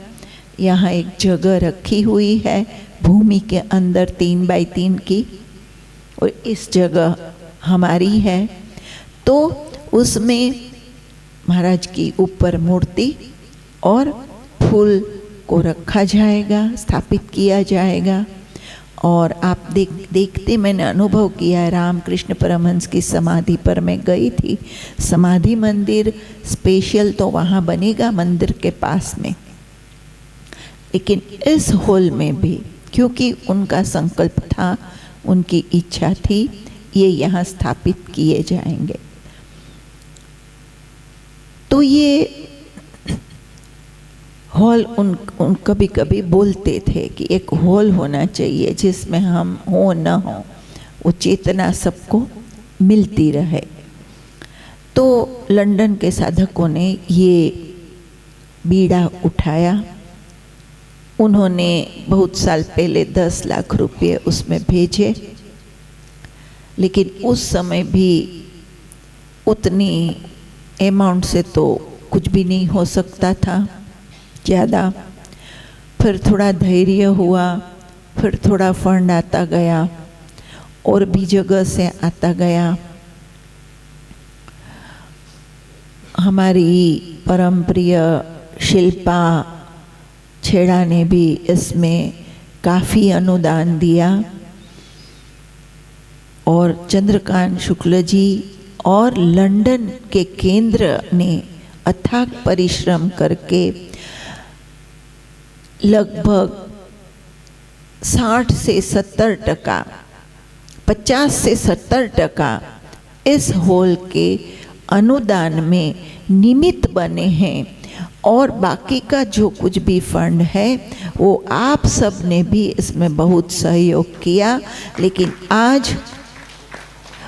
यहाँ एक जगह रखी हुई है भूमि के अंदर 3 बाई 3 की, और इस जगह हमारी है। तो उसमें महाराज की ऊपर मूर्ति और फूल को रखा जाएगा, स्थापित किया जाएगा। और आप देखते मैंने अनुभव किया है, रामकृष्ण परमहंस की समाधि पर मैं गई थी। समाधि मंदिर स्पेशल तो वहाँ बनेगा मंदिर के पास में, लेकिन इस हॉल में भी क्योंकि उनका संकल्प था, उनकी इच्छा थी, ये यहाँ स्थापित किए जाएंगे। तो ये हॉल उन कभी कभी बोलते थे कि एक हॉल होना चाहिए जिसमें हम हो न हो वो चेतना सबको मिलती रहे। तो लंदन के साधकों ने ये बीड़ा उठाया। उन्होंने बहुत साल पहले 10 लाख रुपए उसमें भेजे, लेकिन उस समय भी उतनी अमाउंट से तो कुछ भी नहीं हो सकता था ज़्यादा। फिर थोड़ा धैर्य हुआ, फिर थोड़ा फंड आता गया और भी जगह से आता गया। हमारी परम प्रिय शिल्पा छेड़ा ने भी इसमें काफ़ी अनुदान दिया, और चंद्रकांत शुक्ल जी और लंदन के केंद्र ने अथाक परिश्रम करके लगभग 60 से 70%, 50 से 70% इस हॉल के अनुदान में निमित्त बने हैं, और बाकी का जो कुछ भी फंड है वो आप सब ने भी इसमें बहुत सहयोग किया। लेकिन आज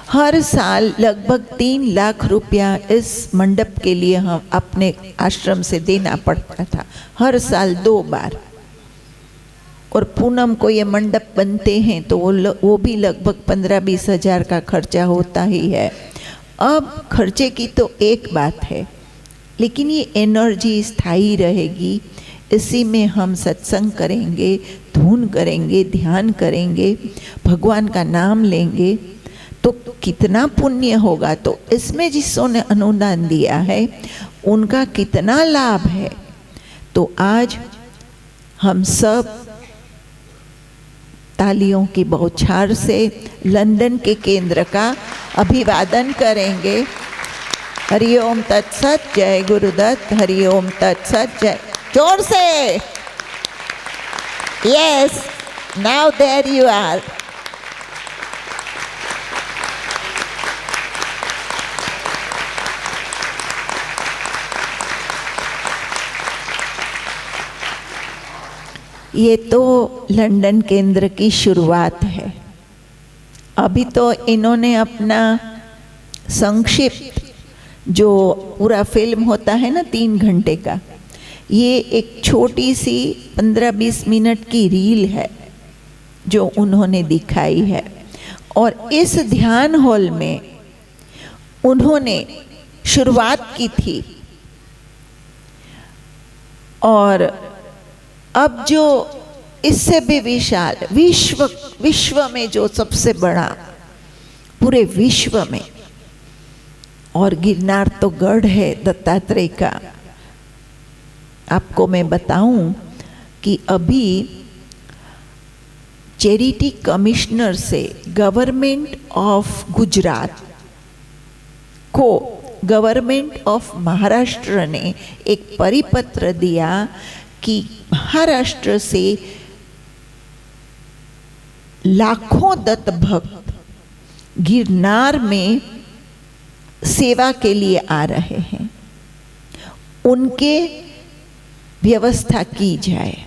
हर साल लगभग 3 लाख रुपया इस मंडप के लिए हम अपने आश्रम से देना पड़ता था, हर साल 2 बार। और पूनम को ये मंडप बनते हैं तो वो भी लगभग 15-20 हज़ार का खर्चा होता ही है। अब खर्चे की तो एक बात है, लेकिन ये एनर्जी स्थायी रहेगी। इसी में हम सत्संग करेंगे, धून करेंगे, ध्यान करेंगे, भगवान का नाम लेंगे, तो कितना पुण्य होगा। तो इसमें जिसों ने अनुदान दिया है उनका कितना लाभ है। तो आज हम सब तालियों की बौछार से लंदन के केंद्र का अभिवादन करेंगे। हरिओम तत्सत। जय गुरुदत्त। हरिओम तत्सत। जय। जोर से। Yes, now there you are. ये तो लंदन केंद्र की शुरुआत है। अभी तो इन्होंने अपना संक्षिप्त जो पूरा फिल्म होता है ना 3 घंटे का, ये एक छोटी सी 15-20 मिनट की रील है जो उन्होंने दिखाई है। और इस ध्यान हॉल में उन्होंने शुरुआत की थी, और अब जो इससे भी विशाल विश्व में जो सबसे बड़ा, पूरे विश्व में और गिरनार तो गढ़ है दत्तात्रेय का। आपको मैं बताऊं कि अभी चैरिटी कमिश्नर से गवर्नमेंट ऑफ गुजरात को गवर्नमेंट ऑफ महाराष्ट्र ने एक परिपत्र दिया कि महाराष्ट्र से लाखों दत्त भक्त गिरनार में सेवा के लिए आ रहे हैं, उनके व्यवस्था की जाए।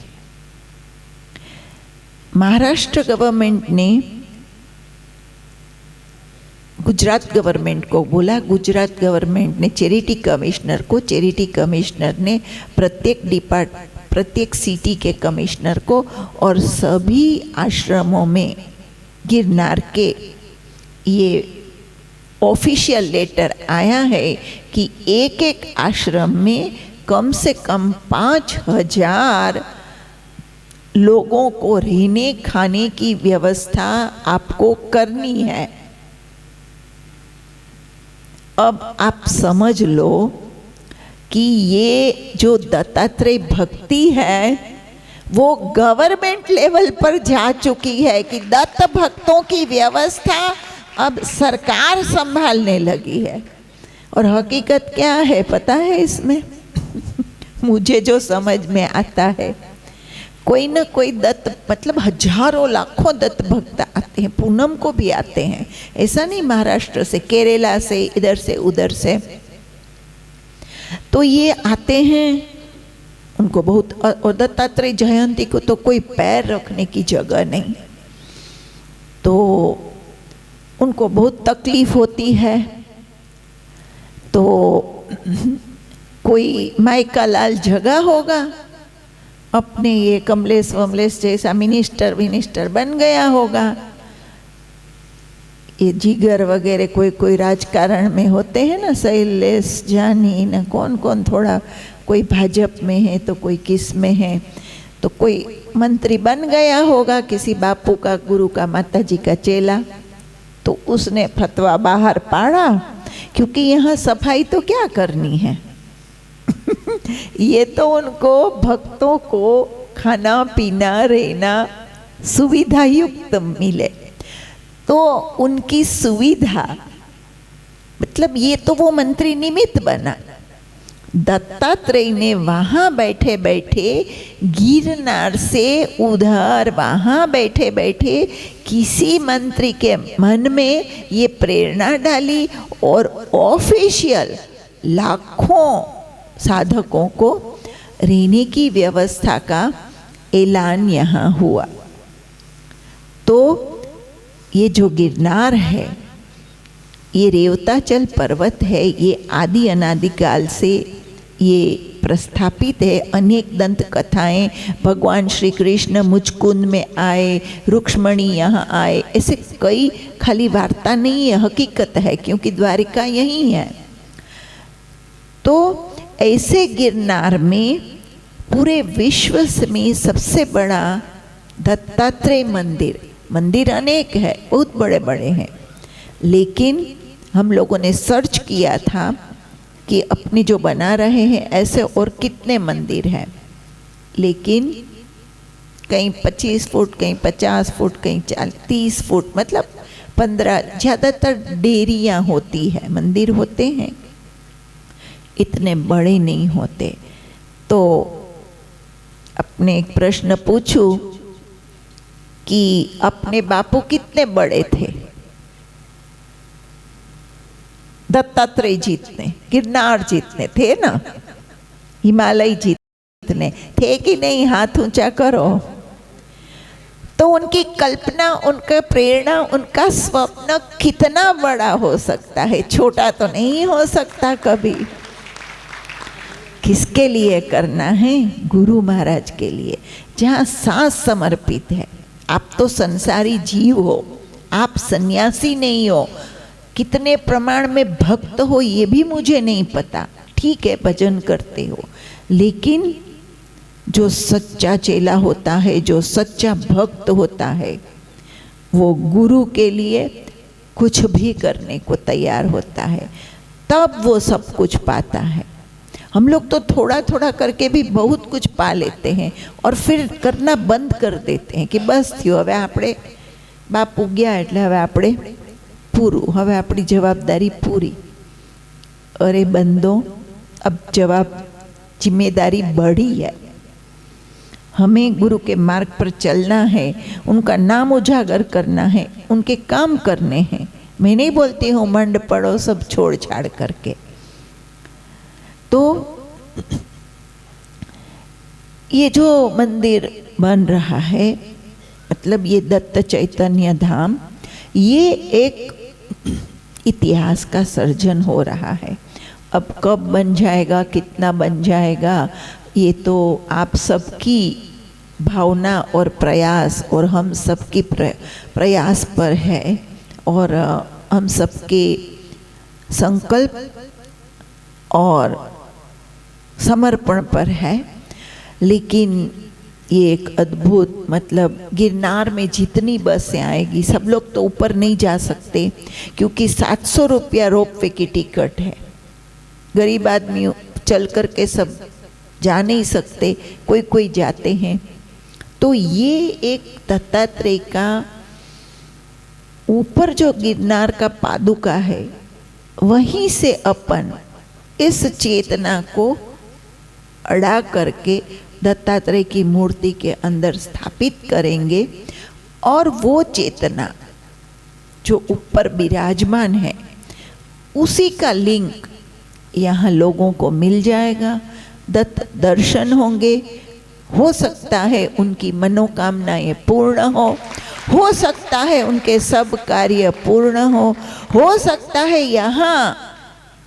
महाराष्ट्र गवर्नमेंट ने गुजरात गवर्नमेंट को बोला, गुजरात गवर्नमेंट ने चैरिटी कमिश्नर को, चैरिटी कमिश्नर ने प्रत्येक सिटी के कमिश्नर को और सभी आश्रमों में गिरनार के ये ऑफिशियल लेटर आया है कि एक एक आश्रम में कम से कम 5,000 लोगों को रहने खाने की व्यवस्था आपको करनी है। अब आप समझ लो कि ये जो दत्तात्रेय भक्ति है वो गवर्नमेंट लेवल पर जा चुकी है कि दत्त भक्तों की व्यवस्था अब सरकार संभालने लगी है। और हकीकत क्या है पता है इसमें? मुझे जो समझ में आता है, कोई ना कोई दत्त मतलब हजारों लाखों दत्त भक्त आते हैं, पूनम को भी आते हैं, ऐसा नहीं महाराष्ट्र से, केरला से, इधर से उधर से, तो ये आते हैं उनको बहुत। और दत्तात्रेय जयंती को तो कोई पैर रखने की जगह नहीं, तो उनको बहुत तकलीफ होती है। तो कोई माइका लाल जगह होगा, अपने ये कमलेश वमलेश जैसा मिनिस्टर बन गया होगा, ये जिगर वगैरह कोई राजकारण में होते हैं ना, शैलेश जानी ना कौन कौन, थोड़ा कोई भाजपा में है तो कोई किस में है, तो कोई मंत्री बन गया होगा किसी बापू का, गुरु का, माता जी का चेला, तो उसने फतवा बाहर पाड़ा, क्योंकि यहाँ सफाई तो क्या करनी है ये तो उनको भक्तों को खाना पीना रहना सुविधा युक्त मिले, तो उनकी सुविधा मतलब ये तो वो मंत्री निमित्त बना। दत्तात्रेय ने वहाँ बैठे बैठे गिरनार से उधर वहाँ बैठे बैठे किसी मंत्री के मन में ये प्रेरणा डाली और ऑफिशियल लाखों साधकों को रहने की व्यवस्था का ऐलान यहाँ हुआ। तो ये जो गिरनार है ये रेवताचल पर्वत है, ये आदि अनादिकाल से ये प्रस्थापित है। अनेक दंत कथाएं, भगवान श्री कृष्ण मुचकुंद में आए, रुक्ष्मणी यहाँ आए, ऐसे कई खाली वार्ता नहीं है, हकीकत है, क्योंकि द्वारिका यही है। तो ऐसे गिरनार में पूरे विश्व में सबसे बड़ा दत्तात्रेय मंदिर अनेक है, बहुत बड़े बड़े हैं, लेकिन हम लोगों ने सर्च किया था कि अपने जो बना रहे हैं ऐसे और कितने मंदिर हैं, लेकिन कहीं 25 फुट, कहीं 50 फुट, कहीं 30 फुट, मतलब 15, ज़्यादातर डेरियाँ होती है, मंदिर होते हैं, इतने बड़े नहीं होते। तो अपने एक प्रश्न पूछूं कि अपने बापू कितने बड़े थे? दत्तात्रेय जितने, गिरनार जितने थे ना, हिमालय जितने थे कि नहीं? हाथ ऊंचा करो। तो उनकी कल्पना, उनका प्रेरणा, उनका स्वप्न कितना बड़ा हो सकता है, छोटा तो नहीं हो सकता कभी। किसके लिए करना है? गुरु महाराज के लिए, जहाँ सांस समर्पित है। आप तो संसारी जीव हो, आप सन्यासी नहीं हो, कितने प्रमाण में भक्त हो ये भी मुझे नहीं पता, ठीक है भजन करते हो, लेकिन जो सच्चा चेला होता है, जो सच्चा भक्त होता है, वो गुरु के लिए कुछ भी करने को तैयार होता है। तब वो सब कुछ पाता है। हम लोग तो थोड़ा थोड़ा करके भी बहुत कुछ पा लेते हैं और फिर करना बंद कर देते हैं कि बस थयो, हवे આપણે બાપ ઉગ્યા એટલે હવે આપણે પૂરું, હવે આપણી જવાબદારી પૂરી। अरे बंदो, अब जिम्मेदारी बढ़ी है, हमें गुरु के मार्ग पर चलना है, उनका नाम उजागर करना है, उनके काम करने हैं। मैं नहीं बोलती हूँ मंड पड़ो सब छोड़ छाड़ करके। तो ये जो मंदिर बन रहा है, मतलब ये दत्त चैतन्य धाम, ये एक इतिहास का सर्जन हो रहा है। अब कब बन जाएगा, कितना बन जाएगा, ये तो आप सबकी भावना और प्रयास और हम सबकी प्रयास पर है और हम सबके संकल्प और समर्पण पर है। लेकिन ये एक अद्भुत, मतलब गिरनार में जितनी बसें आएगी, सब लोग तो ऊपर नहीं जा सकते क्योंकि 700 रुपया रोपवे की टिकट है। गरीब आदमी चल कर के सब जा नहीं सकते, कोई कोई जाते हैं। तो ये एक दत्तात्रेय का ऊपर जो गिरनार का पादुका है, वहीं से अपन इस चेतना को अड़ा करके दत्तात्रेय की मूर्ति के अंदर स्थापित करेंगे और वो चेतना जो ऊपर विराजमान है, उसी का लिंक यहाँ लोगों को मिल जाएगा। दत्त दर्शन होंगे, हो सकता है उनकी मनोकामनाएं पूर्ण हो सकता है उनके सब कार्य पूर्ण हो सकता है यहाँ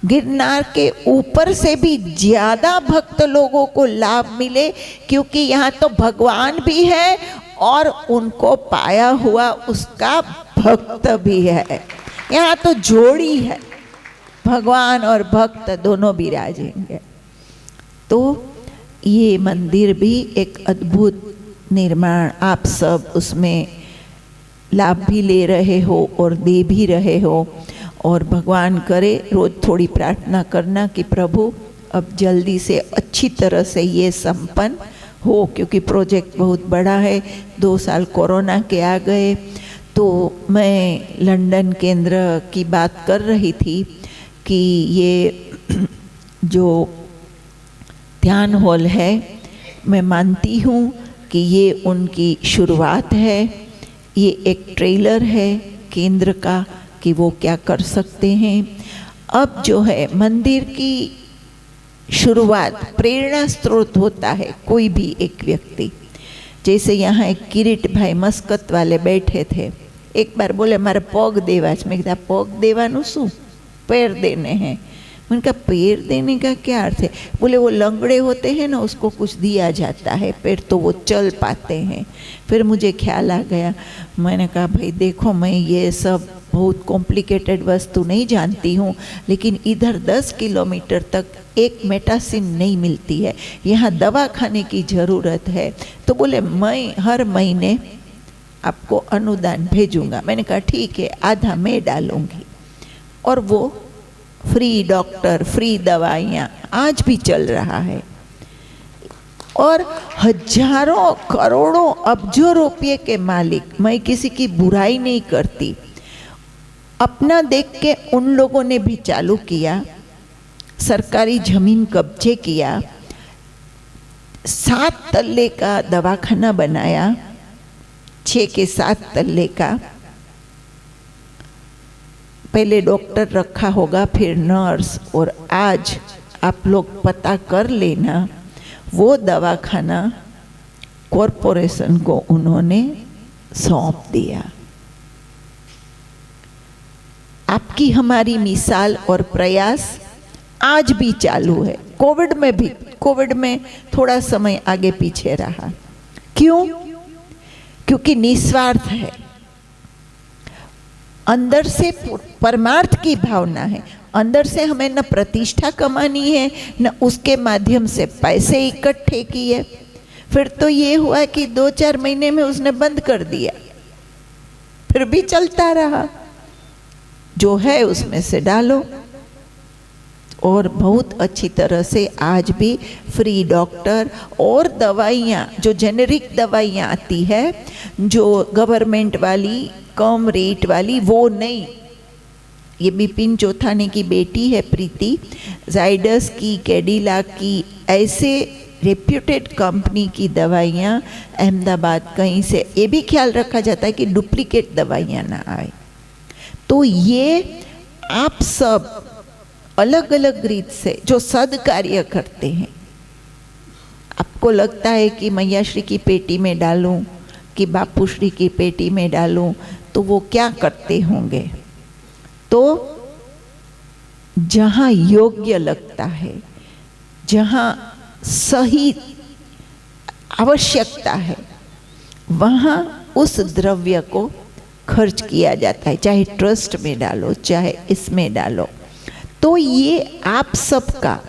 गिरनार के ऊपर से भी ज़्यादा भक्त लोगों को लाभ मिले, क्योंकि यहाँ तो भगवान भी है और उनको पाया हुआ उसका भक्त भी है। यहाँ तो जोड़ी है, भगवान और भक्त दोनों विराजेंगे। तो ये मंदिर भी एक अद्भुत निर्माण, आप सब उसमें लाभ भी ले रहे हो और दे भी रहे हो। और भगवान करे, रोज़ थोड़ी प्रार्थना करना कि प्रभु अब जल्दी से अच्छी तरह से ये संपन्न हो, क्योंकि प्रोजेक्ट बहुत बड़ा है। 2 साल कोरोना के आ गए। तो मैं लंदन केंद्र की बात कर रही थी कि ये जो ध्यान हॉल है, मैं मानती हूँ कि ये उनकी शुरुआत है, ये एक ट्रेलर है केंद्र का कि वो क्या कर सकते हैं। अब जो है मंदिर की शुरुआत, प्रेरणा स्रोत होता है कोई भी एक व्यक्ति। जैसे यहाँ एक किरीट भाई मस्कत वाले बैठे थे, एक बार बोले मारे पग देवा है। मैं कहा पग देवानु शू, पैर देने हैं। मैंने कहा पैर देने का क्या अर्थ है? बोले वो लंगड़े होते हैं ना, उसको कुछ दिया जाता है पैर, तो वो चल पाते हैं। फिर मुझे ख्याल आ गया, मैंने कहा भाई देखो, मैं ये सब बहुत कॉम्प्लिकेटेड वस्तु नहीं जानती हूँ, लेकिन इधर 10 किलोमीटर तक एक मेटासिन नहीं मिलती है, यहाँ दवा खाने की ज़रूरत है। तो बोले मैं हर महीने आपको अनुदान भेजूंगा। मैंने कहा ठीक है, आधा मैं डालूंगी। और वो फ्री डॉक्टर, फ्री दवाइयाँ आज भी चल रहा है। और हजारों करोड़ों अब्जों रुपये के मालिक, मैं किसी की बुराई नहीं करती, अपना देख के उन लोगों ने भी चालू किया, सरकारी जमीन कब्जे किया, 7 तल्ले का दवाखाना बनाया, 6 के 7 तल्ले का। पहले डॉक्टर रखा होगा, फिर नर्स, और आज आप लोग पता कर लेना, वो दवाखाना कॉरपोरेशन को उन्होंने सौंप दिया। आपकी हमारी मिसाल और प्रयास आज भी चालू है। कोविड में भी, कोविड में थोड़ा समय आगे पीछे रहा। क्यों? क्योंकि निस्वार्थ है, अंदर से परमार्थ की भावना है। अंदर से हमें न प्रतिष्ठा कमानी है, न उसके माध्यम से पैसे इकट्ठे किए। फिर तो ये हुआ कि 2-4 महीने में उसने बंद कर दिया, फिर भी चलता रहा। जो है उसमें से डालो। और बहुत अच्छी तरह से आज भी फ्री डॉक्टर और दवाइयाँ, जो जेनेरिक दवाइयाँ आती है, जो गवर्नमेंट वाली कम रेट वाली, वो नहीं। ये बिपिन चौथानी की बेटी है प्रीति, जाइडस की, कैडिला की, ऐसे रेप्यूटेड कंपनी की दवाइयाँ अहमदाबाद कहीं से, ये भी ख्याल रखा जाता है कि डुप्लीकेट दवाइयाँ ना आए। तो ये आप सब अलग अलग रीत से जो सद कार्य करते हैं, आपको लगता है कि मैया श्री की पेटी में डालूं कि बापू श्री की पेटी में डालूं, तो वो क्या करते होंगे? तो जहाँ योग्य लगता है, जहाँ सही आवश्यकता है, वहाँ उस द्रव्य को खर्च किया जाता है, चाहे ट्रस्ट में डालो, चाहे इसमें डालो। तो ये आप सबका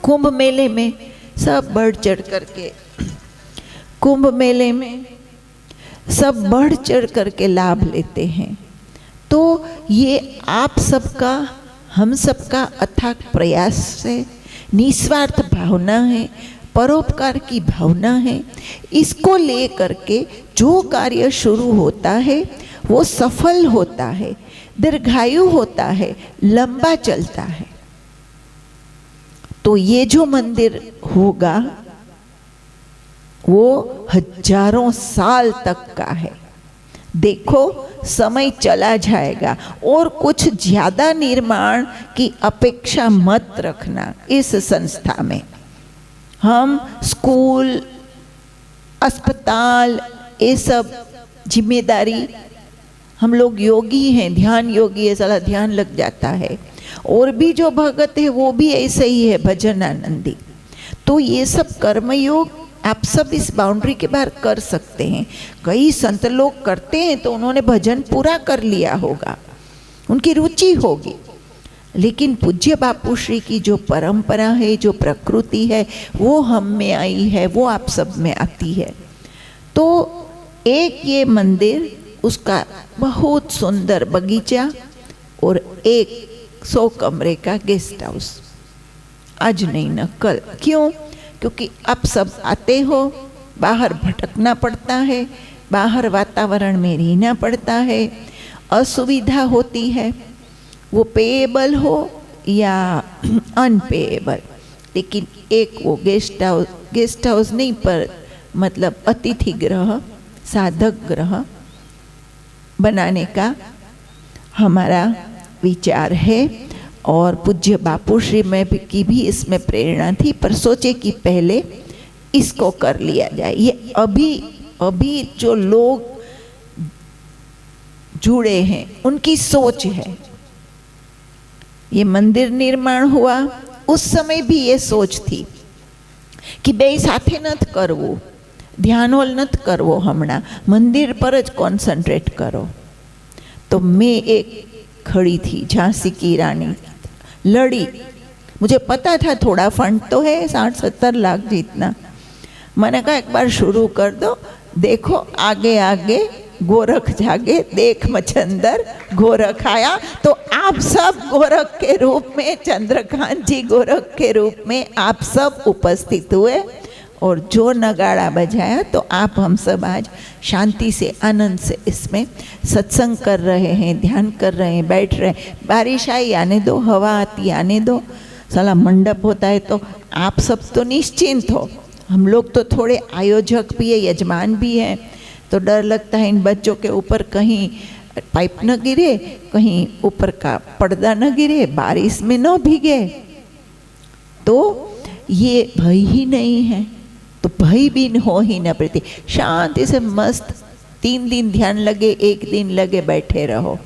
कुंभ मेले में सब बढ़ चढ़ करके, कुंभ मेले में सब बढ़ चढ़ करके लाभ लेते हैं। तो ये आप सबका, हम सबका अथाक प्रयास है, निस्वार्थ भावना है, परोपकार की भावना है। इसको ले करके जो कार्य शुरू होता है वो सफल होता है, दीर्घायु होता है, लंबा चलता है। तो ये जो मंदिर होगा वो हजारों साल तक का है। देखो समय चला जाएगा और कुछ ज्यादा निर्माण की अपेक्षा मत रखना इस संस्था में। हम स्कूल, अस्पताल, ये सब जिम्मेदारी, हम लोग योगी हैं, ध्यान योगी है, सारा ध्यान लग जाता है। और भी जो भगत है वो भी ऐसे ही है, भजन आनंदी। तो ये सब कर्मयोग आप सब इस बाउंड्री के बाहर कर सकते हैं। कई संत लोग करते हैं तो उन्होंने भजन पूरा कर लिया होगा, उनकी रुचि होगी। लेकिन पूज्य बापू श्री की जो परंपरा है, जो प्रकृति है, वो हम में आई है, वो आप सब में आती है। तो एक ये मंदिर, उसका बहुत सुंदर बगीचा और 100 कमरे का गेस्ट हाउस, आज नहीं न कल। क्यों? क्योंकि आप सब आते हो, बाहर भटकना पड़ता है, बाहर वातावरण में रहना पड़ता है, असुविधा होती है, वो पेएबल हो या अनपेएबल। लेकिन एक वो गेस्ट हाउस नहीं, पर मतलब अतिथि गृह, साधक गृह बनाने का हमारा विचार है। और पूज्य बापू श्री में की भी इसमें प्रेरणा थी, पर सोचे कि पहले इसको कर लिया जाए। ये अभी जो लोग जुड़े हैं उनकी सोच है। ये मंदिर निर्माण हुआ उस समय भी ये सोच थी कि બે સાથે નથી કરવું, ધ્યાન હોલ નથી કરવો, હમણાં મંદિર પર જ કોન્સન્ટ્રેટ કરો। तो मैं एक खड़ी थी, झांसी की रानी, लड़ी। मुझे पता था थोड़ा फंड तो है, 60-70 लाख जितना। मैंने कहा एक बार शुरू कर दो, देखो आगे आगे गोरख जागे, देख मचंदर गोरख आया। तो आप सब गोरख के रूप में, चंद्रकांत जी गोरख के रूप में आप सब उपस्थित हुए और जो नगाड़ा बजाया। तो आप हम सब आज शांति से, आनंद से इसमें सत्संग कर रहे हैं, ध्यान कर रहे हैं, बैठ रहे हैं। बारिश आई आने दो, हवा आती आने दो, साला मंडप होता है। तो आप सब तो निश्चिंत हो, हम लोग तो थोड़े आयोजक भी है, यजमान भी हैं, तो डर लगता है इन बच्चों के ऊपर कहीं पाइप न गिरे, कहीं ऊपर का पर्दा न गिरे, बारिश में न भीगे। तो ये भय ही नहीं है, तो भय भी हो ही न पड़ती। शांति से मस्त 3 दिन ध्यान लगे, 1 दिन लगे, बैठे रहो,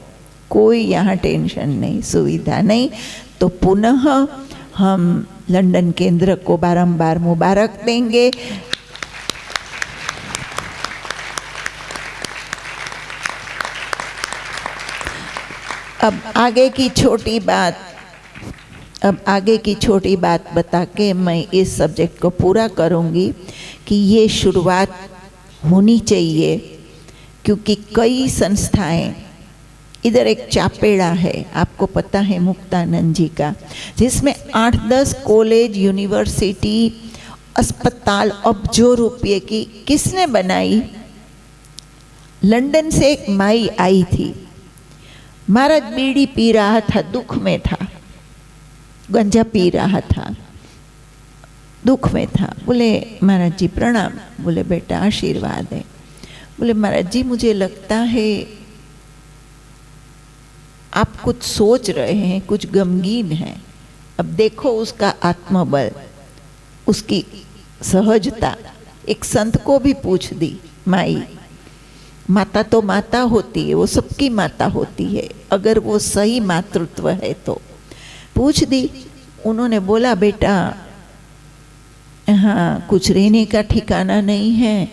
कोई यहाँ टेंशन नहीं, सुविधा नहीं। तो पुनः हम लंदन केंद्र को बारंबार मुबारक देंगे। अब आगे की छोटी बात बता के मैं इस सब्जेक्ट को पूरा करूंगी कि ये शुरुआत होनी चाहिए, क्योंकि कई संस्थाएं इधर एक चापेड़ा है, आपको पता है मुक्तानंद जी का, जिसमें 8-10 कॉलेज, यूनिवर्सिटी, अस्पताल अब्जों रुपये की किसने बनाई? लंदन से एक माई आई थी। महाराज बीड़ी पी रहा था, दुख में था, गंजा पी रहा था, दुख में था। बोले महाराज जी प्रणाम। बोले बेटा आशीर्वाद है। बोले महाराज जी मुझे लगता है आप कुछ सोच रहे हैं, कुछ गमगीन है। अब देखो उसका आत्मबल, उसकी सहजता। एक संत को भी पूछ दी माई, माता तो माता होती है, वो सबकी माता होती है, अगर वो सही मातृत्व है तो। पूछ दी, उन्होंने बोला बेटा हाँ कुछ रहने का ठिकाना नहीं है,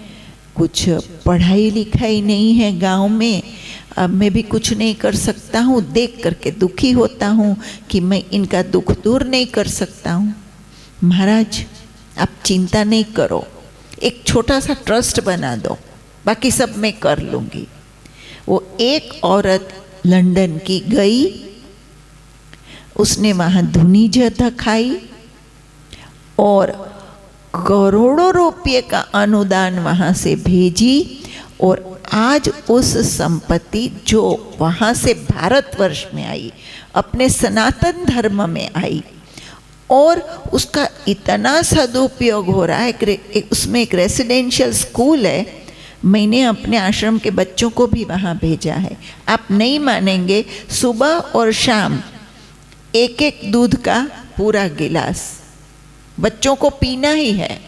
कुछ पढ़ाई लिखाई नहीं है गांव में, अब मैं भी कुछ नहीं कर सकता हूँ, देख करके दुखी होता हूँ कि मैं इनका दुख दूर नहीं कर सकता हूँ। महाराज आप चिंता नहीं करो, एक छोटा सा ट्रस्ट बना दो, बाकी सब मैं कर लूँगी। वो एक औरत लंदन की गई, उसने वहाँ धुनी जथा खाई और करोड़ों रुपये का अनुदान वहाँ से भेजी, और आज उस संपत्ति जो वहाँ से भारतवर्ष में आई, अपने सनातन धर्म में आई, और उसका इतना सदुपयोग हो रहा है। उसमें एक रेसिडेंशियल स्कूल है, मैंने अपने आश्रम के बच्चों को भी वहाँ भेजा है। आप नहीं मानेंगे, सुबह और शाम एक एक दूध का पूरा गिलास बच्चों को पीना ही है।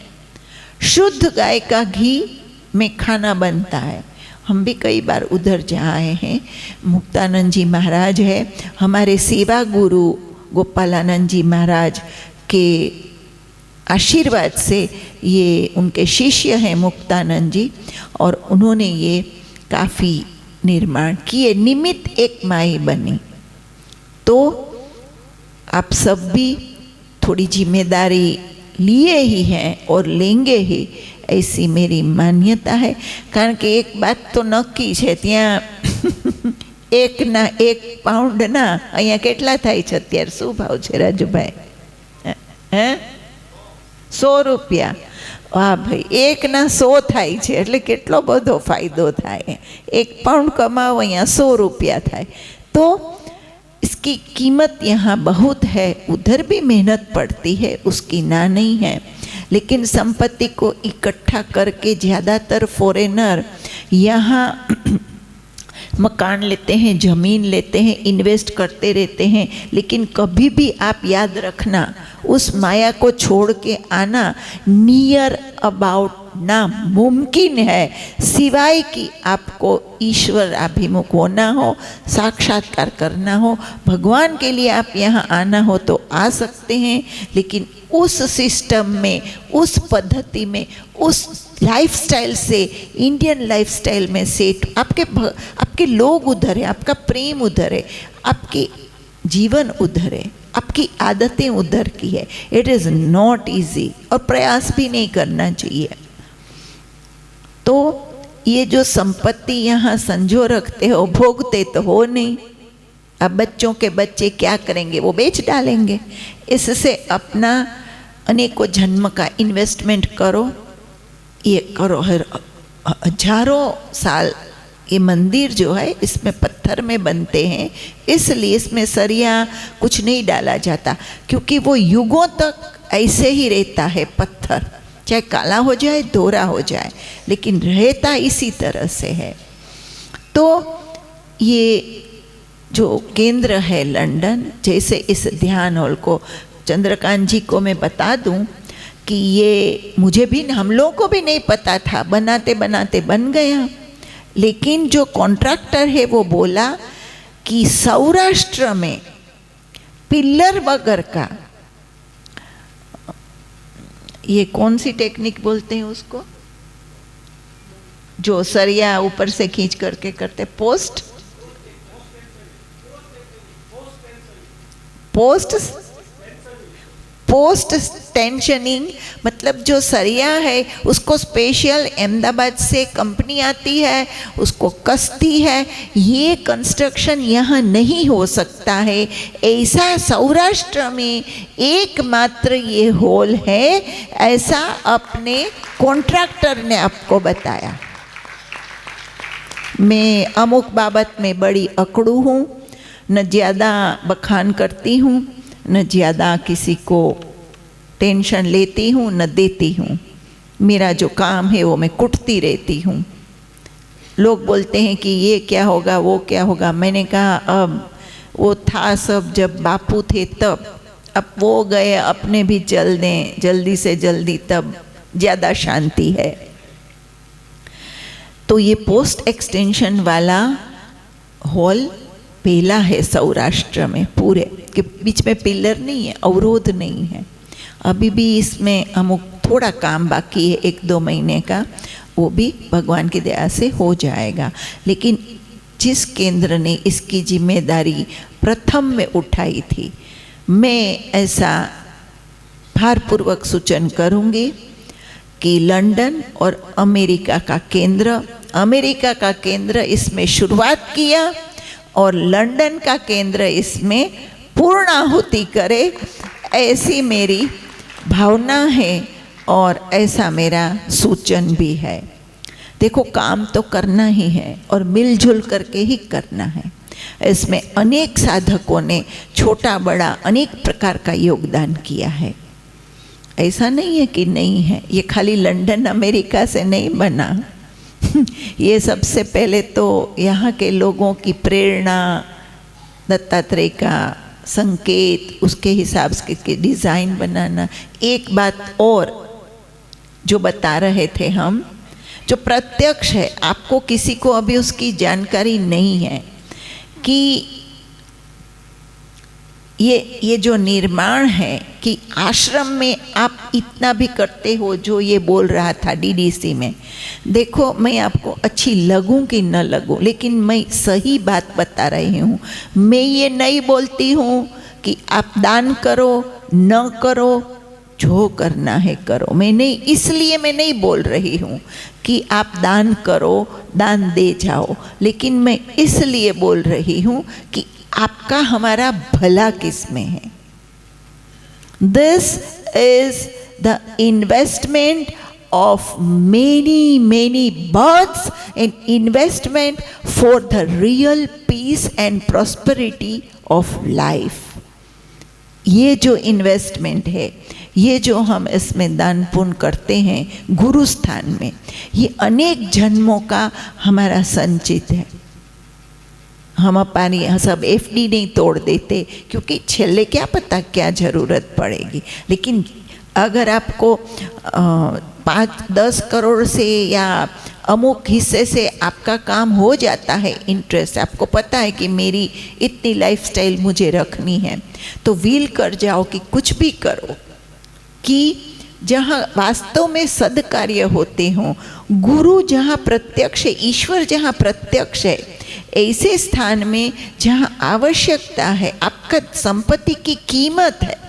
शुद्ध गाय का घी में खाना बनता है। हम भी कई बार उधर जाए हैं। मुक्तानंद जी महाराज है, हमारे सेवा गुरु गोपालानंद जी महाराज के आशीर्वाद से ये उनके शिष्य हैं मुक्तानंद जी, और उन्होंने ये काफ़ी निर्माण किए। निमित्त एक माई बनी। तो आप सब भी थोड़ी जिम्मेदारी लिए ही हैं और लेंगे ही, ऐसी मेरी मान्यता है। कारण कि एक बात तो नक्की છે, ત્યાં 1 પાઉન્ડ ના અહીંયા કેટલા થાય છે અત્યારે? શું ભાવ છે રાજુભાઈ? હે 100 રૂપિયા। વાહ ભાઈ, 1 ના 100 થાય છે, એટલે કેટલો બધો ફાયદો થાય। 1 પાઉન્ડ કમાવો, અહીંયા 100 રૂપિયા થાય। તો इसकी कीमत यहाँ बहुत है। उधर भी मेहनत पड़ती है, उसकी ना नहीं है, लेकिन संपत्ति को इकट्ठा करके ज़्यादातर फॉरेनर यहाँ मकान लेते हैं, ज़मीन लेते हैं, इन्वेस्ट करते रहते हैं। लेकिन कभी भी आप याद रखना, उस माया को छोड़ के आना नियर अबाउट नामुमकिन है, सिवाय कि आपको ईश्वर अभिमुख होना हो, साक्षात्कार करना हो। भगवान के लिए आप यहाँ आना हो तो आ सकते हैं, लेकिन उस सिस्टम में, उस पद्धति में, उस लाइफस्टाइल से, इंडियन लाइफस्टाइल में सेट, आपके लोग उधर है, आपका प्रेम उधर है, आपके जीवन उधर है, आपकी आदतें उधर की है। इट इज़ नॉट ईजी, और प्रयास भी नहीं करना चाहिए। तो ये जो संपत्ति यहाँ संजो रखते हो, भोगते तो हो नहीं। अब बच्चों के बच्चे क्या करेंगे? वो बेच डालेंगे। इससे अपना अनेकों जन्म का इन्वेस्टमेंट करो, ये करो। हजारों साल ये मंदिर जो है इसमें पत्थर में बनते हैं, इसलिए इसमें सरिया कुछ नहीं डाला जाता, क्योंकि वो युगों तक ऐसे ही रहता है पत्थर, चाहे काला हो जाए, दोहरा हो जाए, लेकिन रहता इसी तरह से है। तो ये जो केंद्र है लंदन, जैसे इस ध्यान हॉल को चंद्रकांत जी को मैं बता दूं कि ये मुझे भी, हम लोगों को भी नहीं पता था, बनाते बनाते बन गया। लेकिन जो कॉन्ट्रैक्टर है वो बोला कि सौराष्ट्र में पिलर वगैरह का, ये कौन सी टेक्निक बोलते हैं उसको, जो सरिया ऊपर से खींच करके करते, पोस्ट पोस्ट टेंशनिंग, मतलब जो सरिया है उसको स्पेशल अहमदाबाद से कंपनी आती है, उसको कसती है। ये कंस्ट्रक्शन यहाँ नहीं हो सकता है। ऐसा सौराष्ट्र में एकमात्र ये हॉल है, ऐसा अपने कॉन्ट्रैक्टर ने आपको बताया। मैं अमुक बाबत में बड़ी अकड़ू हूँ, न ज़्यादा बखान करती हूँ, न ज़्यादा किसी को टेंशन लेती हूँ, न देती हूँ। मेरा जो काम है वो मैं कुटती रहती हूँ। लोग बोलते हैं कि ये क्या होगा, वो क्या होगा। मैंने कहा अब वो था सब जब बापू थे तब, अब वो गए, अपने भी चल दें जल्दी से जल्दी, तब ज़्यादा शांति है। तो ये पोस्ट एक्सटेंशन वाला हॉल पहला है सौराष्ट्र में पूरे, के बीच में पिलर नहीं है, अवरोध नहीं है। अभी भी इसमें अमुक थोड़ा काम बाकी है, 1-2 महीने का, वो भी भगवान की दया से हो जाएगा। लेकिन जिस केंद्र ने इसकी जिम्मेदारी प्रथम में उठाई थी, मैं ऐसा भारपूर्वक सूचन करूँगी कि लंदन और अमेरिका का केंद्र इसमें शुरुआत किया और लंदन का केंद्र इसमें पूर्णाहुति करे, ऐसी मेरी भावना है और ऐसा मेरा सूचन भी है। देखो, काम तो करना ही है और मिलजुल करके ही करना है। इसमें अनेक साधकों ने छोटा बड़ा अनेक प्रकार का योगदान किया है। ऐसा नहीं है कि नहीं है, ये खाली लंदन अमेरिका से नहीं बना। ये सबसे पहले तो यहाँ के लोगों की प्रेरणा, दत्तात्रेय का संकेत, उसके हिसाब से डिज़ाइन बनाना। एक बात और जो बता रहे थे हम, जो प्रत्यक्ष है, आपको किसी को अभी उसकी जानकारी नहीं है कि ये जो निर्माण है कि आश्रम में आप इतना भी करते हो, जो ये बोल रहा था डीडीसी में। देखो, मैं आपको अच्छी लगूं कि न लगूं, लेकिन मैं सही बात बता रही हूँ। मैं ये नहीं बोलती हूँ कि आप दान करो न करो, जो करना है करो। मैं नहीं बोल रही हूँ कि आप दान करो, दान दे जाओ, लेकिन मैं इसलिए बोल रही हूँ कि आपका हमारा भला किसमें है। This is the investment of many births and investment for the real peace and prosperity of life. ये जो इन्वेस्टमेंट है, ये जो हम इसमें दान पुण्य करते हैं गुरु स्थान में, ये अनेक जन्मों का हमारा संचित है। हम अपनी सब एफडी नहीं तोड़ देते, क्योंकि छेले क्या पता क्या ज़रूरत पड़ेगी। लेकिन अगर आपको 5-10 करोड़ से या अमुक हिस्से से आपका काम हो जाता है, इंटरेस्ट, आपको पता है कि मेरी इतनी लाइफस्टाइल मुझे रखनी है, तो व्हील कर जाओ कि कुछ भी करो कि जहाँ वास्तव में सदकार्य होते हों, गुरु जहाँ प्रत्यक्ष है, ईश्वर जहाँ प्रत्यक्ष है, ऐसे स्थान में जहाँ आवश्यकता है, आपका संपत्ति की कीमत है,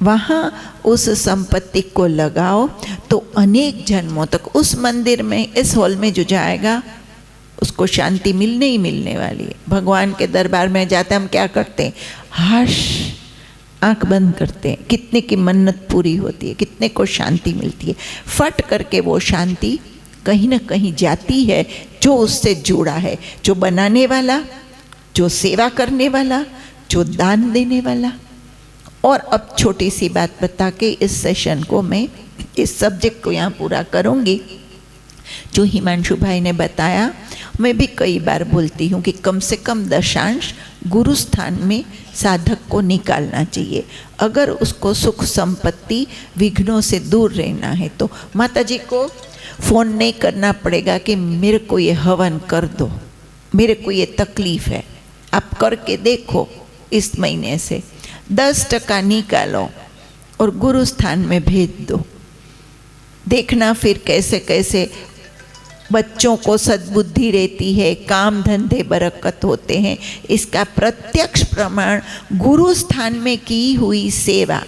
वहाँ उस संपत्ति को लगाओ तो अनेक जन्मों तक उस मंदिर में, इस हॉल में जो जाएगा उसको शांति मिलने ही मिलने वाली है। भगवान के दरबार में जाते हम क्या करते हैं? हाश आंख बंद करते हैं, कितने की मन्नत पूरी होती है, कितने को शांति मिलती है। फट करके वो शांति कहीं ना कहीं जाती है जो उससे जुड़ा है, जो बनाने वाला, जो सेवा करने वाला, जो दान देने वाला। और अब छोटी सी बात बता के इस सेशन को मैं, इस सब्जेक्ट को यहाँ पूरा करूँगी। जो हिमांशु भाई ने बताया, मैं भी कई बार बोलती हूँ कि कम से कम दशांश गुरु स्थान में साधक को निकालना चाहिए। अगर उसको सुख संपत्ति विघ्नों से दूर रहना है तो माता जी को फ़ोन नहीं करना पड़ेगा कि मेरे को ये हवन कर दो, मेरे को ये तकलीफ़ है, आप करके देखो। इस महीने से 10% निकालो और गुरु स्थान में भेज दो। देखना फिर कैसे कैसे बच्चों को सद्बुद्धि रहती है, काम धंधे बरकत होते हैं। इसका प्रत्यक्ष प्रमाण गुरु स्थान में की हुई सेवा,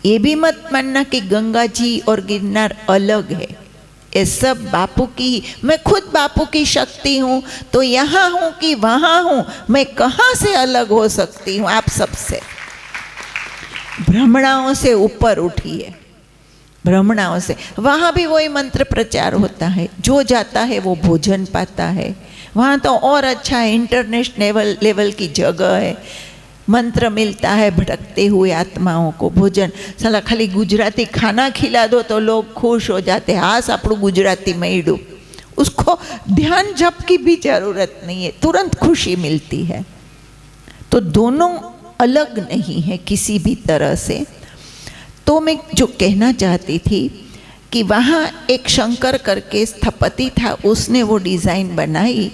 ये भी मत मानना कि गंगा जी और गिरनार अलग है, ये सब बापू की, मैं खुद बापू की शक्ति हूँ, तो यहाँ हूँ कि वहाँ हूँ, मैं कहाँ से अलग हो सकती हूँ आप सबसे। भ्रमणाओं से ऊपर उठिए, भ्रमणाओं से। वहाँ भी वही मंत्र प्रचार होता है, जो जाता है वो भोजन पाता है। वहाँ तो और अच्छा है, इंटरनेशनल लेवल की जगह है, मंत्र मिलता है भटकते हुए आत्माओं को, भोजन। साला खाली गुजराती खाना खिला दो तो लोग खुश हो जाते, हास આપણું गुजराती मईडू, उसको ध्यान जप की भी जरूरत नहीं है, तुरंत खुशी मिलती है। तो दोनों अलग नहीं है किसी भी तरह से। तो मैं जो कहना चाहती थी कि वहाँ एक शंकर करके स्थपति था, उसने वो डिज़ाइन बनाई।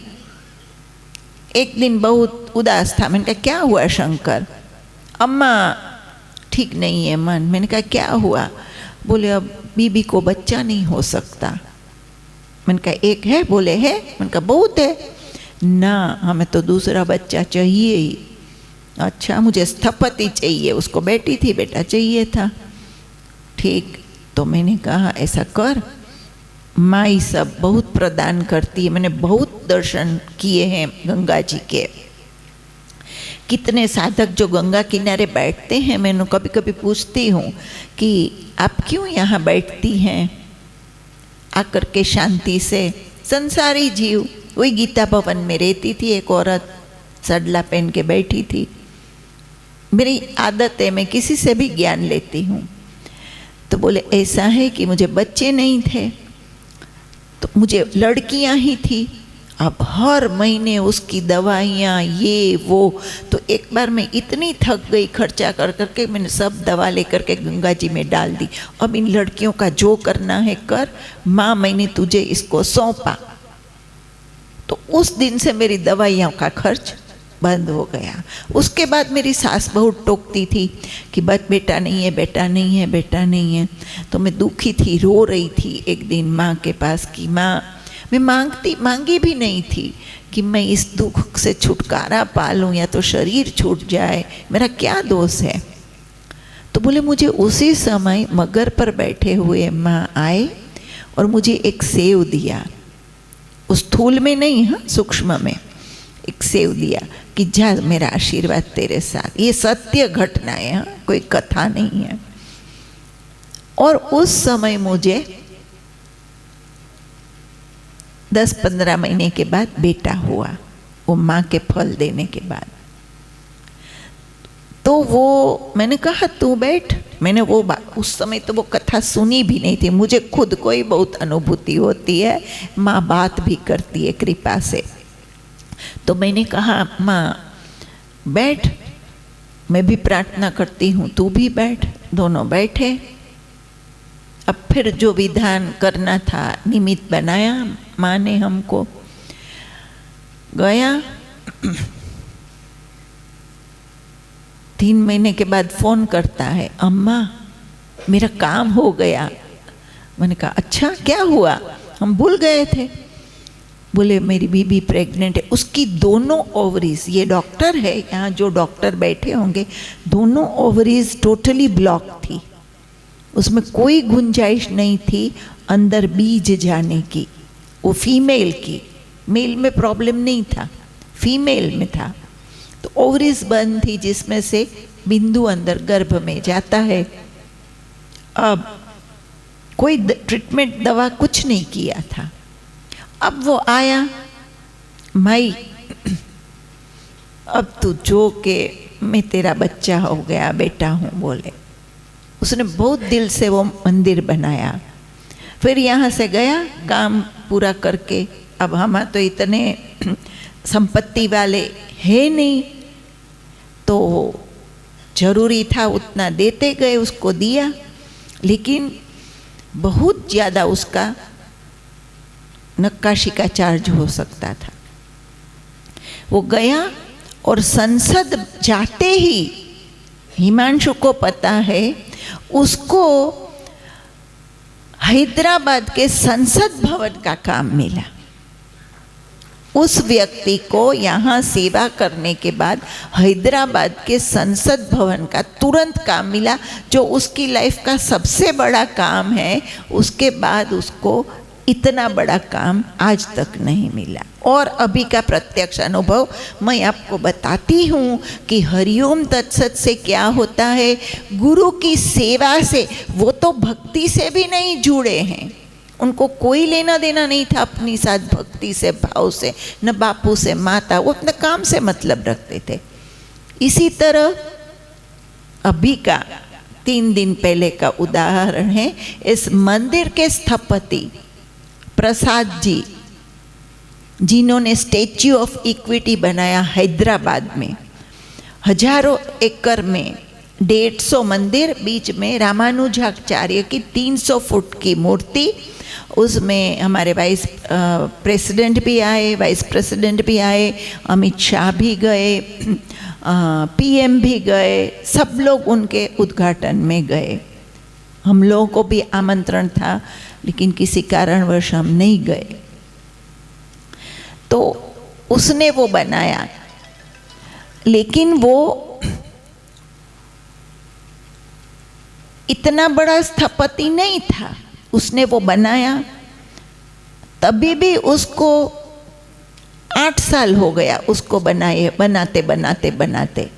एक दिन बहुत उदास था, मैंने कहा क्या हुआ शंकर? अम्मा ठीक नहीं है मन। मैंने कहा क्या हुआ? बोले अब बीबी को बच्चा नहीं हो सकता। मैंने कहा एक है? बोले है। मैंने कहा बहुत है ना, हमें तो दूसरा बच्चा चाहिए ही। अच्छा मुझे स्थपति चाहिए, उसको बेटी थी, बेटा चाहिए था। ठीक, तो मैंने कहा ऐसा कर, माई सब बहुत प्रदान करती है। मैंने बहुत दर्शन किए हैं गंगा जी के। कितने साधक जो गंगा किनारे बैठते हैं, मैं उन्हें कभी कभी पूछती हूँ कि आप क्यों यहाँ बैठती हैं आकर के शांति से। संसारी जीव, वही गीता भवन में रहती थी एक औरत, सडला पहन के बैठी थी। मेरी आदत है, मैं किसी से भी ज्ञान लेती हूँ। तो बोले ऐसा है कि मुझे बच्चे नहीं थे, तो मुझे लड़कियां ही थी। अब हर महीने उसकी दवाइयाँ ये वो, तो एक बार मैं इतनी थक गई खर्चा कर करके, मैंने सब दवा लेकर के गंगा जी में डाल दी। अब इन लड़कियों का जो करना है कर, माँ मैंने तुझे इसको सौंपा। तो उस दिन से मेरी दवाइयों का खर्च बंद हो गया। उसके बाद मेरी सास बहुत टोकती थी कि बस बेटा नहीं है, बेटा नहीं है, बेटा नहीं है। तो मैं दुखी थी, रो रही थी एक दिन माँ के पास कि माँ, मैं मांगी भी नहीं थी कि मैं इस दुख से छुटकारा पा लूँ या तो शरीर छूट जाए, मेरा क्या दोष है। तो बोले मुझे उसी समय मगर पर बैठे हुए माँ आए और मुझे एक सेव दिया, उस स्थूल में नहीं, हाँ सूक्ष्म में एक सेव दिया कि जा मेरा आशीर्वाद तेरे साथ। ये सत्य घटना है, हाँ कोई कथा नहीं है। और उस समय मुझे 10-15 महीने के बाद बेटा हुआ, वो माँ के फल देने के बाद। तो वो मैंने कहा तू बैठ। मैंने वो उस समय तो वो कथा सुनी भी नहीं थी, मुझे खुद को ही बहुत अनुभूति होती है, माँ बात भी करती है कृपा से। तो मैंने कहा माँ बैठ, मैं भी प्रार्थना करती हूँ, तू भी बैठ। दोनों बैठे। अब फिर जो विधान करना था निमित्त बनाया माँ ने हमको। गया 3 महीने के बाद फ़ोन करता है, अम्मा मेरा काम हो गया। मैंने कहा अच्छा क्या हुआ, हम भूल गए थे। बोले मेरी बीबी प्रेग्नेंट है, उसकी दोनों ओवरीज, ये डॉक्टर है यहाँ जो डॉक्टर बैठे होंगे, दोनों ओवरीज टोटली ब्लॉक थी, उसमें कोई गुंजाइश नहीं थी अंदर बीज जाने की। वो फीमेल की, मेल में प्रॉब्लम नहीं था, फीमेल में था। तो ओवरीज बंद थी जिसमें से बिंदु अंदर गर्भ में जाता है। अब कोई ट्रीटमेंट दवा कुछ नहीं किया था। अब वो आया, माई अब तू जो के मैं तेरा बच्चा हो गया, बेटा हूँ बोले। उसने बहुत दिल से वो मंदिर बनाया। फिर यहाँ से गया काम पूरा करके। अब हम तो इतने संपत्ति वाले हैं नहीं, तो जरूरी था उतना देते गए, उसको दिया, लेकिन बहुत ज़्यादा उसका नक्काशी का चार्ज हो सकता था। वो गया और संसद जाते ही हिमांशु को पता है, उसको हैदराबाद के संसद भवन का काम मिला। उस व्यक्ति को यहाँ सेवा करने के बाद हैदराबाद के संसद भवन का तुरंत काम मिला, जो उसकी लाइफ का सबसे बड़ा काम है। उसके बाद उसको इतना बड़ा काम आज तक नहीं मिला। और अभी का प्रत्यक्ष अनुभव मैं आपको बताती हूँ कि हरिओम तत्सत से क्या होता है। गुरु की सेवा से, वो तो भक्ति से भी नहीं जुड़े हैं, उनको कोई लेना देना नहीं था अपनी साथ भक्ति से, भाव से, न बापू से, माता, वो अपने काम से मतलब रखते थे। इसी तरह अभी का 3 दिन पहले का उदाहरण है, इस मंदिर के स्थपति प्रसाद जी, जिन्होंने स्टैच्यू ऑफ इक्विटी बनाया हैदराबाद में, हजारों एकड़ में 150 मंदिर, बीच में रामानुजाचार्य की 300 फुट की मूर्ति, उसमें हमारे वाइस प्रेसिडेंट भी आए, वाइस प्रेसिडेंट भी आए, अमित शाह भी गए, पीएम भी गए, सब लोग उनके उद्घाटन में गए। हम लोगों को भी आमंत्रण था, लेकिन किसी कारणवश हम नहीं गए। तो उसने वो बनाया, लेकिन वो इतना बड़ा स्थपति नहीं था। उसने वो बनाया, तभी भी उसको 8 साल हो गया उसको बनाते बनाते।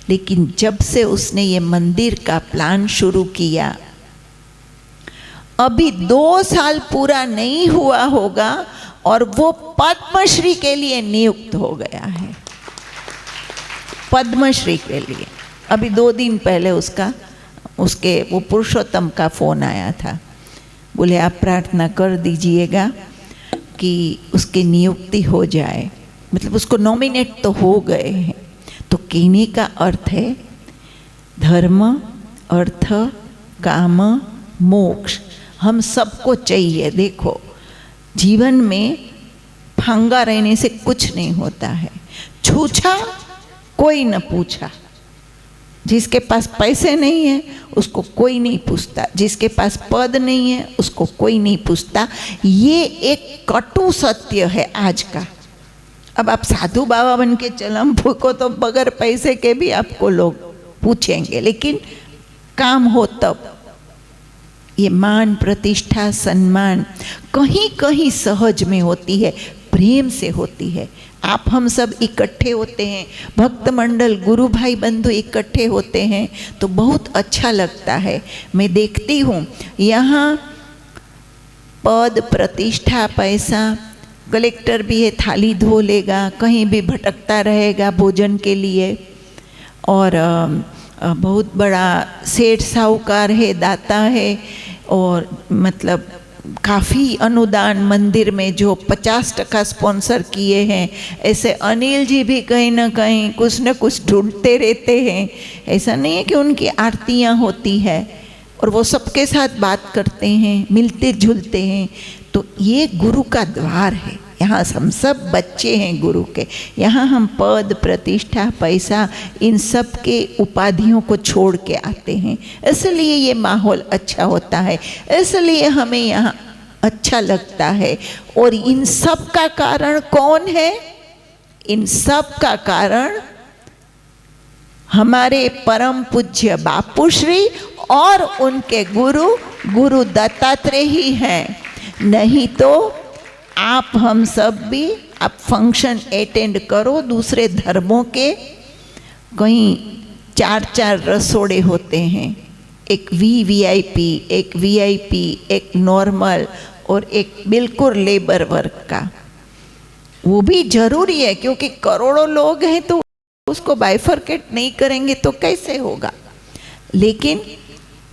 लेकिन जब से उसने ये मंदिर का प्लान शुरू किया, अभी 2 साल पूरा नहीं हुआ होगा और वो पद्मश्री के लिए नियुक्त हो गया है, पद्मश्री के लिए। अभी 2 दिन पहले उसके वो पुरुषोत्तम का फ़ोन आया था, बोले आप प्रार्थना कर दीजिएगा कि उसकी नियुक्ति हो जाए, मतलब उसको नॉमिनेट तो हो गए हैं। तो कहने का अर्थ है धर्म, अर्थ, काम, मोक्ष हम सबको चाहिए। देखो, जीवन में फांगा रहने से कुछ नहीं होता है। छूछा कोई न पूछा, जिसके पास पैसे नहीं है उसको कोई नहीं पूछता, जिसके पास पद नहीं है उसको कोई नहीं पूछता। ये एक कटु सत्य है आज का। अब आप साधु बाबा बन के चलम फूको तो बगैर पैसे के भी आपको लोग पूछेंगे, लेकिन काम हो तब। ये मान, प्रतिष्ठा, सम्मान कहीं कहीं सहज में होती है, प्रेम से होती है। आप हम सब इकट्ठे होते हैं, भक्त मंडल, गुरु भाई बंधु इकट्ठे होते हैं तो बहुत अच्छा लगता है। मैं देखती हूँ यहाँ पद, प्रतिष्ठा, पैसा, कलेक्टर भी है थाली धो लेगा, कहीं भी भटकता रहेगा भोजन के लिए, और बहुत बड़ा सेठ साहूकार है, दाता है, और मतलब काफ़ी अनुदान मंदिर में जो 50% स्पॉन्सर किए हैं। ऐसे अनिल जी भी कहीं ना कहीं कुछ न कुछ ढूंढते रहते हैं। ऐसा नहीं है कि उनकी आरतियाँ होती है, और वो सबके साथ बात करते हैं, मिलते जुलते हैं। तो ये गुरु का द्वार है। यहाँ हम सब बच्चे हैं गुरु के। यहाँ हम पद, प्रतिष्ठा, पैसा, इन सब के उपाधियों को छोड़ के आते हैं। इसलिए ये माहौल अच्छा होता है, इसलिए हमें यहाँ अच्छा लगता है। और इन सब का कारण कौन है? इन सब का कारण हमारे परम पूज्य बापूश्री और उनके गुरु दत्तात्रेय ही हैं। नहीं तो आप हम सब भी, आप फंक्शन अटेंड करो दूसरे धर्मों के, कहीं 4 रसोड़े होते हैं, एक वीवीआईपी, एक वीआईपी, एक नॉर्मल और एक बिल्कुल लेबर वर्क का। वो भी जरूरी है क्योंकि करोड़ों लोग हैं, तो उसको बाइफरकेट नहीं करेंगे तो कैसे होगा। लेकिन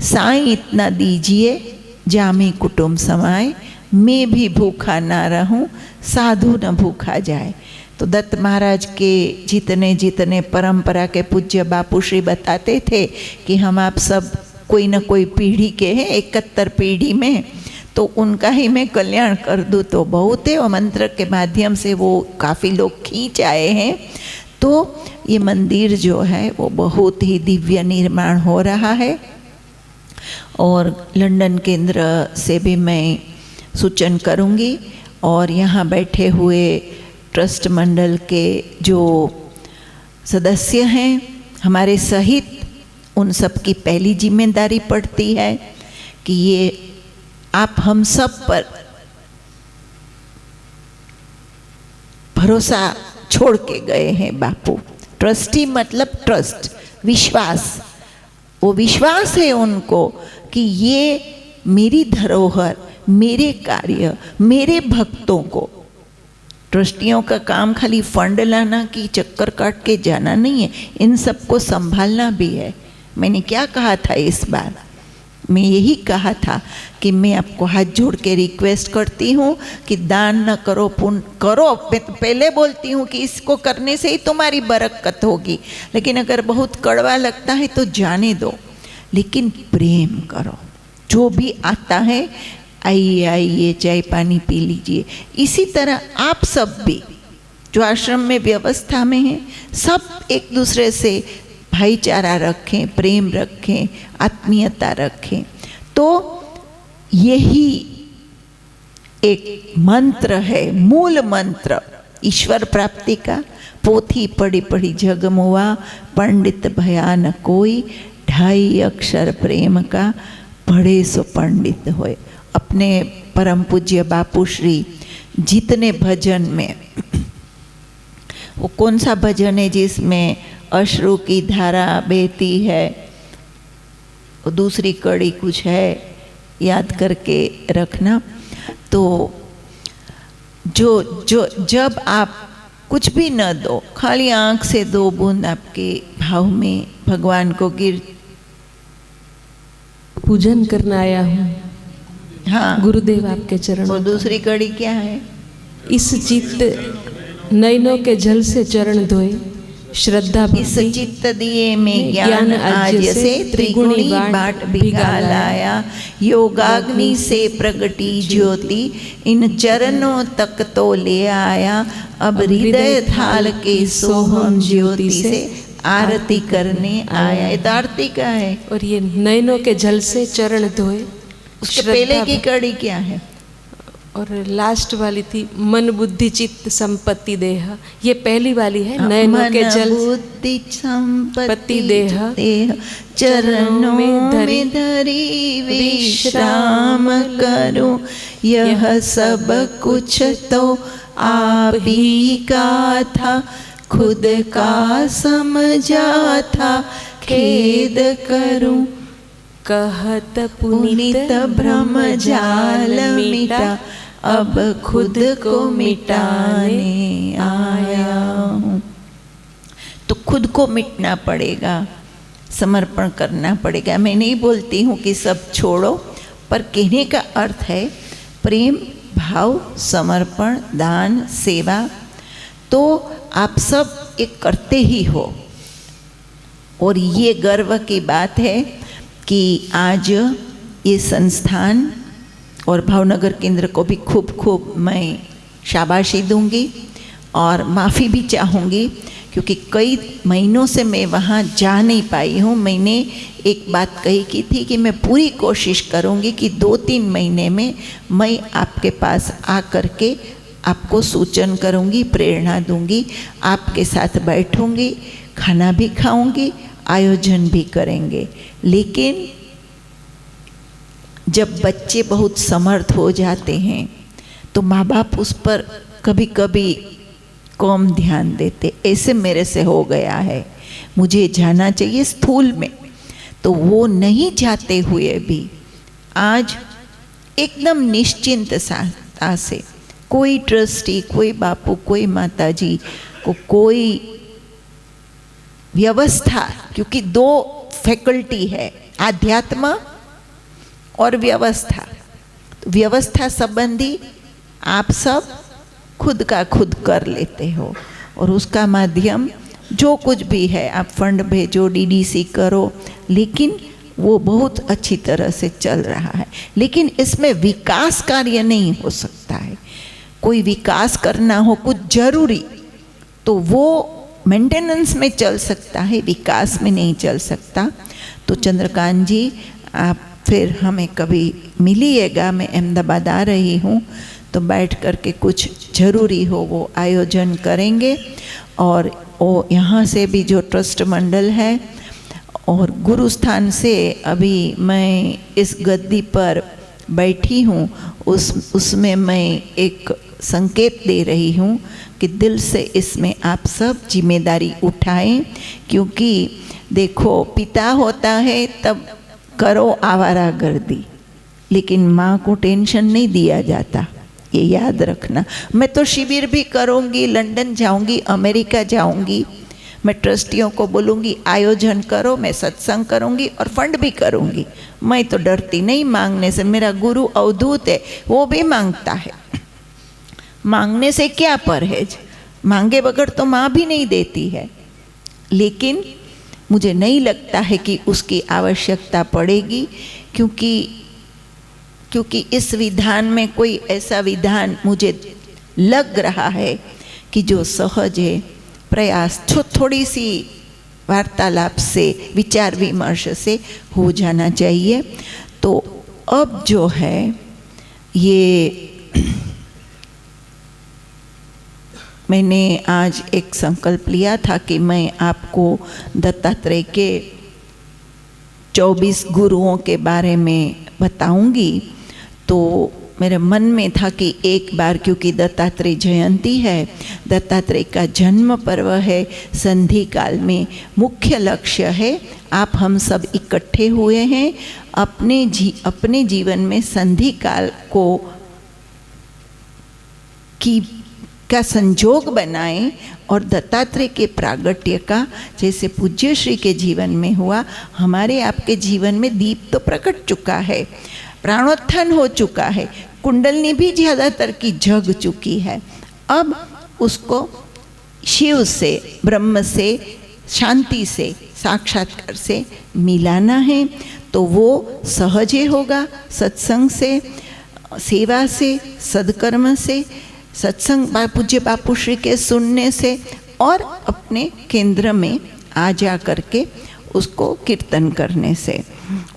साईं इतना दीजिए, जामे कुटुंब समाए, मैं भी भूखा ना रहूं, साधु न भूखा जाए। तो दत्त महाराज के जितने परंपरा के पूज्य बापूश्री बताते थे कि हम आप सब कोई न कोई पीढ़ी के हैं, 71 पीढ़ी में, तो उनका ही मैं कल्याण कर दूँ तो बहुत है। और मंत्र के माध्यम से वो काफ़ी लोग खींच आए हैं। तो ये मंदिर जो है वो बहुत ही दिव्य निर्माण हो रहा है। और लंदन केंद्र से भी मैं सूचन करूंगी, और यहाँ बैठे हुए ट्रस्ट मंडल के जो सदस्य हैं हमारे सहित उन सब की पहली जिम्मेदारी पड़ती है कि ये आप हम सब पर भरोसा छोड़ के गए हैं बापू। ट्रस्टी मतलब ट्रस्ट, विश्वास। वो विश्वास है उनको कि ये मेरी धरोहर, मेरे कार्य, मेरे भक्तों को, ट्रस्टियों का काम खाली फंड लाना कि चक्कर काट के जाना नहीं है, इन सबको संभालना भी है। मैंने क्या कहा था इस बार? मैं यही कहा था कि मैं आपको हाथ जोड़ के रिक्वेस्ट करती हूँ कि दान न करो, पुण्य करो। मैं तो पहले बोलती हूँ कि इसको करने से ही तुम्हारी बरकत होगी, लेकिन अगर बहुत कड़वा लगता है तो जाने दो, लेकिन प्रेम करो। जो भी आता है आइए आइए चाय पानी पी लीजिए। इसी तरह आप सब भी जो आश्रम में व्यवस्था में हैं, सब एक दूसरे से भाईचारा रखें, प्रेम रखें, आत्मीयता रखें। तो यही एक मंत्र है, मूल मंत्र ईश्वर प्राप्ति का। पोथी पढ़ी पढ़ी जग मुआ, पंडित भया न कोई, 2.5 अक्षर प्रेम का, पढ़े सो पंडित होए। अपने परम पूज्य बापू श्री जितने भजन में, वो कौन सा भजन है जिसमें अश्रु की धारा बहती है, वो दूसरी कड़ी कुछ है, याद करके रखना। तो जब आप कुछ भी न दो, खाली आँख से 2 बूंद आपके भाव में भगवान को गिर पूजन करना आया हूँ। हाँ, गुरुदेव आपके चरणों। और दूसरी कड़ी क्या है? इस चित्त नयनों के जल से चरण धोए, श्रद्धा इस भक्ति चित्त दिए में ज्ञान आज से त्रिगुणी बाट भिगा लाया, योगाग्नि से प्रगटी ज्योति इन चरणों तक तो ले आया। अब हृदय थाल के सोहम ज्योति से आरती करने आया। ये तो आरती का है। और ये नयनों के जल से चरण धोए। उसके पहले की कड़ी क्या है? और लास्ट वाली थी मन बुद्धि चित्त संपत्ति देह। ये पहली वाली है, नयनों के जल बुद्धि संपत्ति देह चरणों में धरी विश्राम करूं। यह सब कुछ तो आप ही का था, खुद का समझा था, खेद करूं। कहत पुनीत भ्रम जाल मिटा, अब खुद को मिटाने आया हूँ। तो खुद को मिटना पड़ेगा, समर्पण करना पड़ेगा। मैं नहीं बोलती हूँ कि सब छोड़ो, पर कहने का अर्थ है प्रेम, भाव, समर्पण, दान, सेवा। तो आप सब एक करते ही हो। और ये गर्व की बात है कि आज ये संस्थान और भावनगर केंद्र को भी खूब खूब मैं शाबाशी दूंगी और माफ़ी भी चाहूँगी, क्योंकि कई महीनों से मैं वहाँ जा नहीं पाई हूँ। मैंने एक बात कही की थी कि मैं पूरी कोशिश करूँगी कि 2-3 महीने में मैं आपके पास आ कर के आपको सूचन करूँगी, प्रेरणा दूँगी, आपके साथ बैठूँगी, खाना भी खाऊँगी, आयोजन भी करेंगे। लेकिन जब बच्चे बहुत समर्थ हो जाते हैं तो माँ बाप उस पर कभी कभी कम ध्यान देते। ऐसे मेरे से हो गया है। मुझे जाना चाहिए स्थूल में, तो वो नहीं जाते हुए भी आज एकदम निश्चिंतता से कोई ट्रस्टी, कोई बापू, कोई माताजी को कोई व्यवस्था, क्योंकि 2 फैकल्टी है, आध्यात्म और व्यवस्था। तो व्यवस्था संबंधी आप सब खुद का खुद कर लेते हो, और उसका माध्यम जो कुछ भी है, आप फंड भेजो, डीडीसी करो, लेकिन वो बहुत अच्छी तरह से चल रहा है। लेकिन इसमें विकास कार्य नहीं हो सकता है। कोई विकास करना हो कुछ जरूरी, तो वो मेंटेनेंस में चल सकता है, विकास में नहीं चल सकता। तो चंद्रकांत जी, आप फिर हमें कभी मिलिएगा। मैं अहमदाबाद आ रही हूँ, तो तो बैठ कर के कुछ जरूरी हो वो आयोजन करेंगे। और वो यहाँ से भी जो ट्रस्ट मंडल है और गुरु स्थान से अभी मैं इस गद्दी पर बैठी हूँ, उसमें मैं एक संकेत दे रही हूँ कि दिल से इसमें आप सब जिम्मेदारी उठाएं, क्योंकि देखो पिता होता है तब करो आवारागर्दी, लेकिन माँ को टेंशन नहीं दिया जाता, ये याद रखना। मैं तो शिविर भी करूँगी, लंदन जाऊँगी, अमेरिका जाऊँगी, मैं ट्रस्टियों को बोलूँगी आयोजन करो, मैं सत्संग करूँगी और फंड भी करूँगी। मैं तो डरती नहीं मांगने से, मेरा गुरु अवधूत है, वो भी मांगता है। मांगने से क्या परहेज, मांगे बगैर तो माँ भी नहीं देती है। लेकिन मुझे नहीं लगता है कि उसकी आवश्यकता पड़ेगी, क्योंकि इस विधान में कोई ऐसा विधान मुझे लग रहा है कि जो सहज है, प्रयास थोड़ी सी वार्तालाप से, विचार विमर्श से हो जाना चाहिए। तो अब जो है ये मैंने आज एक संकल्प लिया था कि मैं आपको दत्तात्रेय के 24 गुरुओं के बारे में बताऊंगी। तो मेरे मन में था कि एक बार, क्योंकि दत्तात्रेय जयंती है, दत्तात्रेय का जन्म पर्व है, संधि काल में मुख्य लक्ष्य है, आप हम सब इकट्ठे हुए हैं, अपने जीवन में संधि काल का संजोग बनाएं और दत्तात्रेय के प्रागट्य का, जैसे पूज्य श्री के जीवन में हुआ, हमारे आपके जीवन में दीप तो प्रकट चुका है, प्राणोत्थान हो चुका है, कुंडलनी भी ज़्यादातर की जग चुकी है। अब उसको शिव से, ब्रह्म से, शांति से, साक्षात्कार से मिलाना है। तो वो सहज होगा, सत्संग से, सेवा से, सदकर्म से, सत्संग पूज्य बापू श्री के सुनने से और अपने केंद्र में आ जा करके उसको कीर्तन करने से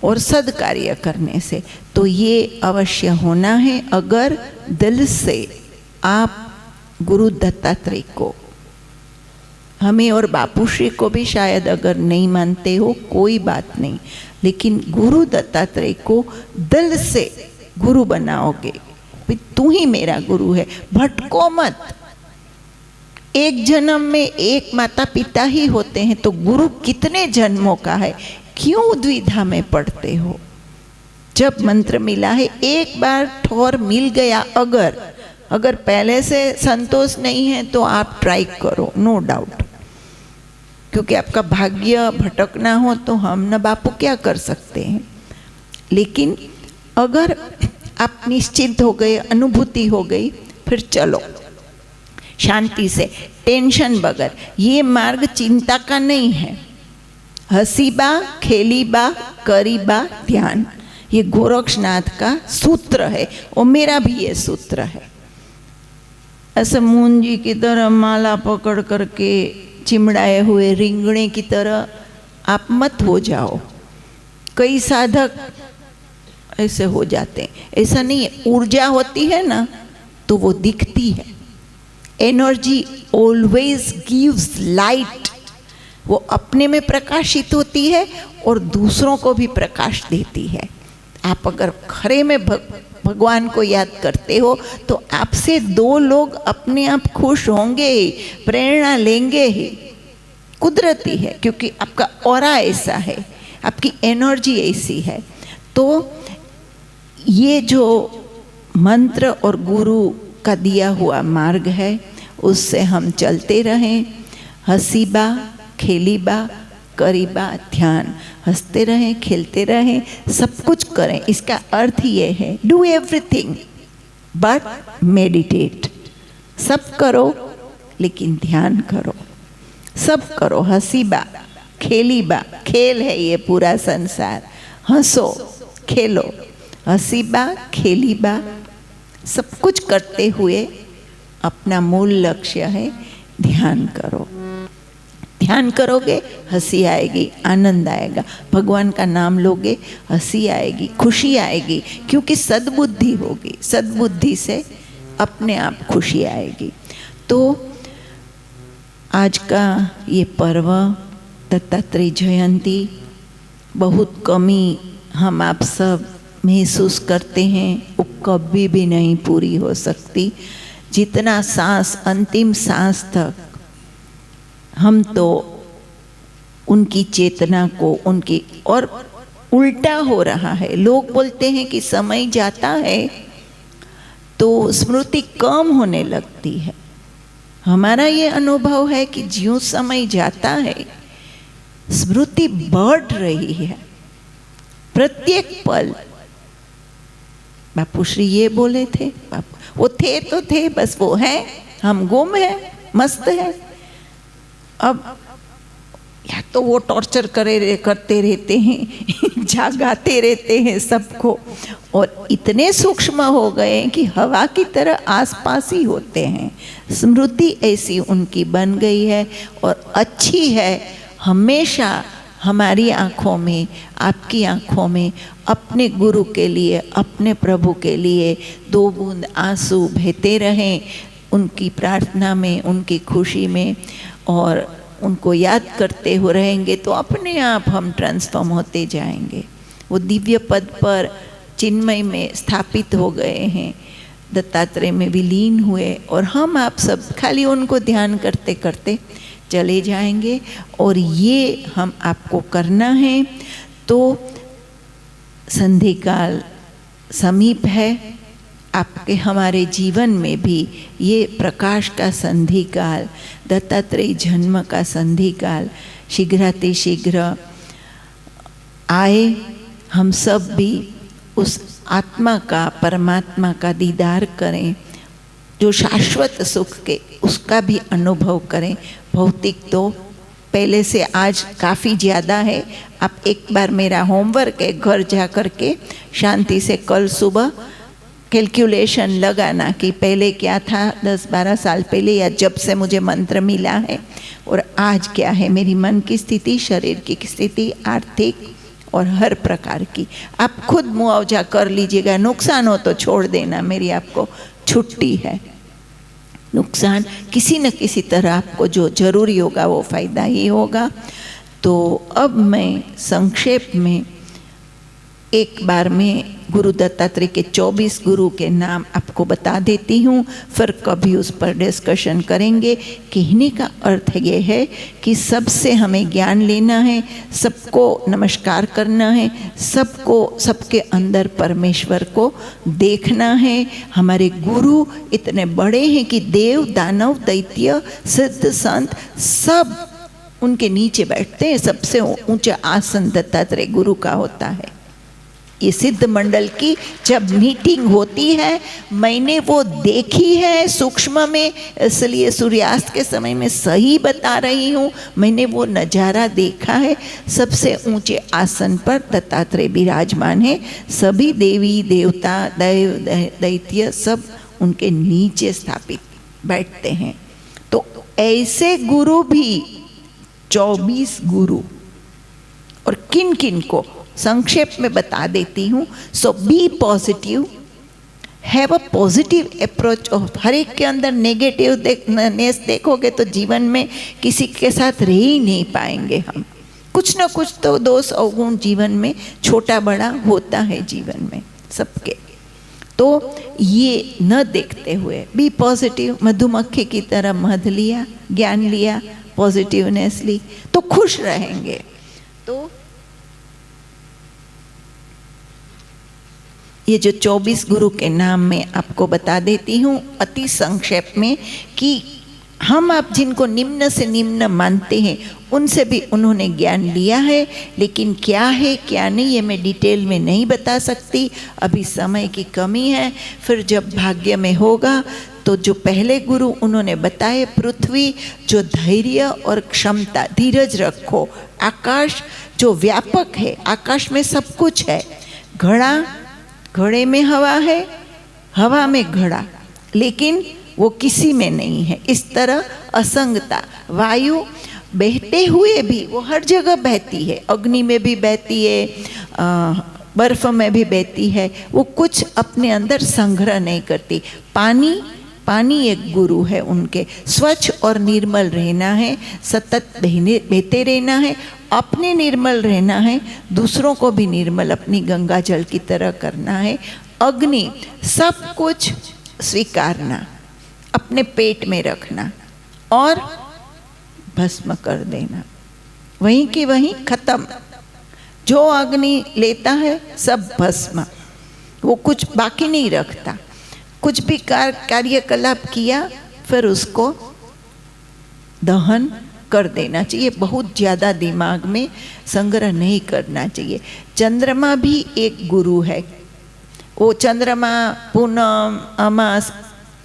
और सदकार्य करने से। तो ये अवश्य होना है। अगर दिल से आप गुरु दत्तात्रेय को, हमें और बापू श्री को भी शायद अगर नहीं मानते हो कोई बात नहीं, लेकिन गुरु दत्तात्रेय को दिल से गुरु बनाओगे, तू ही मेरा गुरु है, भटको मत। एक जन्म में एक माता पिता ही होते हैं, तो गुरु कितने जन्मों का है, क्यों द्विधा में पड़ते हो? जब मंत्र मिला है, एक बार ठौर मिल गया, अगर पहले से संतोष नहीं है तो आप ट्राई करो, नो डाउट, क्योंकि आपका भाग्य भटकना हो तो हम न बापू क्या कर सकते हैं। लेकिन अगर आप निश्चित हो गए, अनुभूति हो गई, फिर चलो शांति से, टेंशन बगैर। ये मार्ग चिंता का नहीं है। हसीबा, खेलीबा, करीबा, ध्यान, ये गोरक्षनाथ का सूत्र है और मेरा भी ये सूत्र है। ऐसे मुंजी की तरह माला पकड़ करके चिमड़ाए हुए रिंगणे की तरह आप मत हो जाओ। कई साधक ऐसे हो जाते हैं, ऐसा नहीं है। ऊर्जा होती है ना तो वो दिखती है। एनर्जी ऑलवेज गिव्स लाइट, वो अपने में प्रकाशित होती है और दूसरों को भी प्रकाश देती है। आप अगर खरे में भगवान को याद करते हो तो आपसे दो लोग अपने आप खुश होंगे ही, प्रेरणा लेंगे ही, कुदरती है, क्योंकि आपका ऑरा ऐसा है, आपकी एनर्जी ऐसी है। तो ये जो मंत्र और गुरु का दिया हुआ मार्ग है, उससे हम चलते रहें। हसीबा, खेलीबा, करीबा, ध्यान, हंसते रहें, खेलते रहें, सब कुछ करें। इसका अर्थ ये है, डू एवरीथिंग बट मेडिटेट। सब करो लेकिन ध्यान करो, सब करो। हसीबा, खेलीबा, खेल है ये पूरा संसार, हंसो, खेलो। हसीबा, खेलीबा, सब कुछ करते हुए अपना मूल लक्ष्य है ध्यान करो। ध्यान करोगे, हंसी आएगी, आनंद आएगा, भगवान का नाम लोगे, हंसी आएगी, खुशी आएगी, क्योंकि सद्बुद्धि होगी। सद्बुद्धि से अपने आप खुशी आएगी। तो आज का ये पर्व दत्तात्रेय जयंती बहुत कमी हम आप सब महसूस करते हैं, वो कभी भी नहीं पूरी हो सकती। जितना सांस, अंतिम सांस तक हम तो उनकी चेतना को, उनकी, और उल्टा हो रहा है। लोग बोलते हैं कि समय जाता है तो स्मृति कम होने लगती है। हमारा ये अनुभव है कि ज्यों समय जाता है स्मृति बढ़ रही है प्रत्येक पल। बापू श्री ये बोले थे, वो थे तो थे, बस वो है, हम गुम है, मस्त है। अब या तो वो टॉर्चर करते रहते हैं जागाते रहते हैं सबको, और इतने सूक्ष्म हो गए हैं कि हवा की तरह आसपास ही होते हैं। स्मृति ऐसी उनकी बन गई है और अच्छी है। हमेशा हमारी आँखों में, आपकी आँखों में अपने गुरु के लिए, अपने प्रभु के लिए 2 बूंद आंसू बहते रहें, उनकी प्रार्थना में, उनकी खुशी में, और उनको याद करते हुए रहेंगे तो अपने आप हम ट्रांसफॉर्म होते जाएंगे। वो दिव्य पद पर चिन्मय में स्थापित हो गए हैं, दत्तात्रेय में विलीन हुए, और हम आप सब खाली उनको ध्यान करते करते चले जाएंगे। और ये हम आपको करना है। तो संधि काल समीप है, आपके हमारे जीवन में भी ये प्रकाश का संधि काल, दत्तात्रेय जन्म का संधि काल शीघ्रातिशीघ्र आए। हम सब भी उस आत्मा का, परमात्मा का दीदार करें, जो शाश्वत सुख के, उसका भी अनुभव करें। भौतिक तो पहले से आज काफ़ी ज़्यादा है। आप एक बार मेरा होमवर्क है, घर जा कर के शांति से कल सुबह कैलकुलेशन लगाना कि पहले क्या था 10-12 साल पहले, या जब से मुझे मंत्र मिला है, और आज क्या है मेरी मन की स्थिति, शरीर की स्थिति, आर्थिक और हर प्रकार की। आप खुद मुआवजा कर लीजिएगा। नुकसान हो तो छोड़ देना, मेरी आपको छुट्टी है। नुकसान किसी न किसी तरह आपको जो जरूरी होगा वो फ़ायदा ही होगा। तो अब मैं संक्षेप में एक बार में गुरु दत्तात्रेय के 24 गुरु के नाम आपको बता देती हूँ, फिर कभी उस पर डिस्कशन करेंगे। कहने का अर्थ ये है कि सबसे हमें ज्ञान लेना है, सबको नमस्कार करना है, सबको, सबके अंदर परमेश्वर को देखना है। हमारे गुरु इतने बड़े हैं कि देव, दानव, दैत्य, सिद्ध, संत सब उनके नीचे बैठते हैं। सबसे ऊंचा आसन दत्तात्रेय गुरु का होता है। ये सिद्ध मंडल की जब मीटिंग होती है, मैंने वो देखी है सूक्ष्म में, इसलिए सूर्यास्त के समय में सही बता रही हूँ। मैंने वो नज़ारा देखा है। सबसे ऊंचे आसन पर दत्तात्रेय विराजमान है। सभी देवी देवता, दैव, दैत्य सब उनके नीचे स्थापित बैठते हैं। तो ऐसे गुरु भी 24 गुरु, और किन किन को संक्षेप में बता देती हूँ। So be positive, have a positive approach. हर एक के अंदर नेगेटिवनेस देखोगे तो जीवन में किसी के साथ रह ही नहीं पाएंगे हम। कुछ ना कुछ तो दोष अवगुण जीवन में छोटा बड़ा होता है जीवन में सबके। तो ये न देखते हुए बी पॉजिटिव, मधुमक्खी की तरह मध लिया, ज्ञान लिया, पॉजिटिवनेस ली, तो खुश रहेंगे। तो ये जो 24 गुरु के नाम मैं आपको बता देती हूँ अति संक्षेप में, कि हम आप जिनको निम्न से निम्न मानते हैं उनसे भी उन्होंने ज्ञान लिया है, लेकिन क्या है क्या नहीं ये मैं डिटेल में नहीं बता सकती, अभी समय की कमी है। फिर जब भाग्य में होगा तो जो पहले गुरु उन्होंने बताए, पृथ्वी जो धैर्य और क्षमता, धीरज रखो, आकाश जो व्यापक है, आकाश में सब कुछ है, घड़ा, घड़े में हवा है, हवा में घड़ा, लेकिन वो किसी में नहीं है। इस तरह असंगता, वायु बहते हुए भी वो हर जगह बहती है, अग्नि में भी बहती है, बर्फ में भी बहती है, वो कुछ अपने अंदर संग्रह नहीं करती। पानी एक गुरु है उनके। स्वच्छ और निर्मल रहना है, सतत बहते रहना है, अपने निर्मल रहना है, दूसरों को भी निर्मल अपनी गंगा जल की तरह करना है। अग्नि सब कुछ स्वीकारना, अपने पेट में रखना और भस्म कर देना, वहीं की वहीं खत्म। जो अग्नि लेता है सब भस्म, वो कुछ बाकी नहीं रखता। कुछ भी कार्यकलाप किया फिर उसको दहन कर देना चाहिए, बहुत ज़्यादा दिमाग में संग्रह नहीं करना चाहिए। चंद्रमा भी एक गुरु है। वो चंद्रमा पूनम, अमास,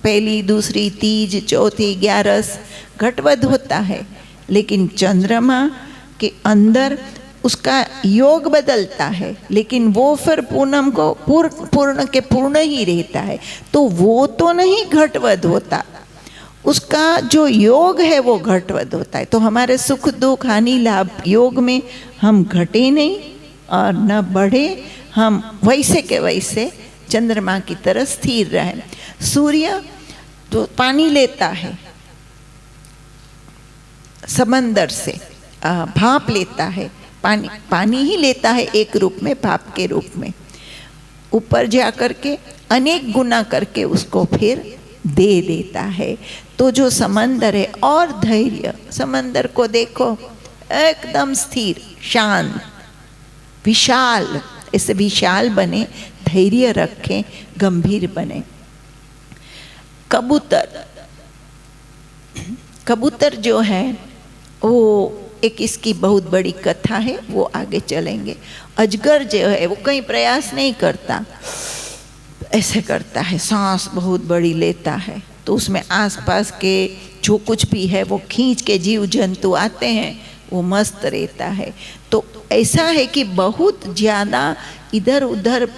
पहली, दूसरी, तीज, चौथी, 11 घटवद होता है, लेकिन चंद्रमा के अंदर उसका योग बदलता है, लेकिन वो फिर पूनम को पूर्ण के पूर्ण ही रहता है, तो वो तो नहीं घटवद होता, उसका जो योग है वो घटवद होता है। तो हमारे सुख दुख हानि लाभ योग में हम घटे नहीं और न बढ़े, हम वैसे के वैसे चंद्रमा की तरह स्थिर रहें। सूर्य तो पानी लेता है समंदर से, भाप लेता है, पानी ही लेता है एक रूप में, भाप के रूप में, ऊपर जा करके अनेक गुना करके उसको फिर दे देता है। तो जो समंदर है, और धैर्य, समंदर को देखो एकदम स्थिर, शांत, विशाल, ऐसे विशाल बने, धैर्य रखें, गंभीर बने। कबूतर जो है वो एक इसकी बहुत बड़ी कथा है, वो आगे चलेंगे। अजगर जो है वो कहीं प्रयास नहीं करता, ऐसे करता है, सांस बहुत बड़ी लेता है, तो उसमें आसपास के जो कुछ भी है वो खींच के जीव जंतु आते हैं, वो मस्त रहता है। तो ऐसा है कि बहुत ज़्यादा इधर उधर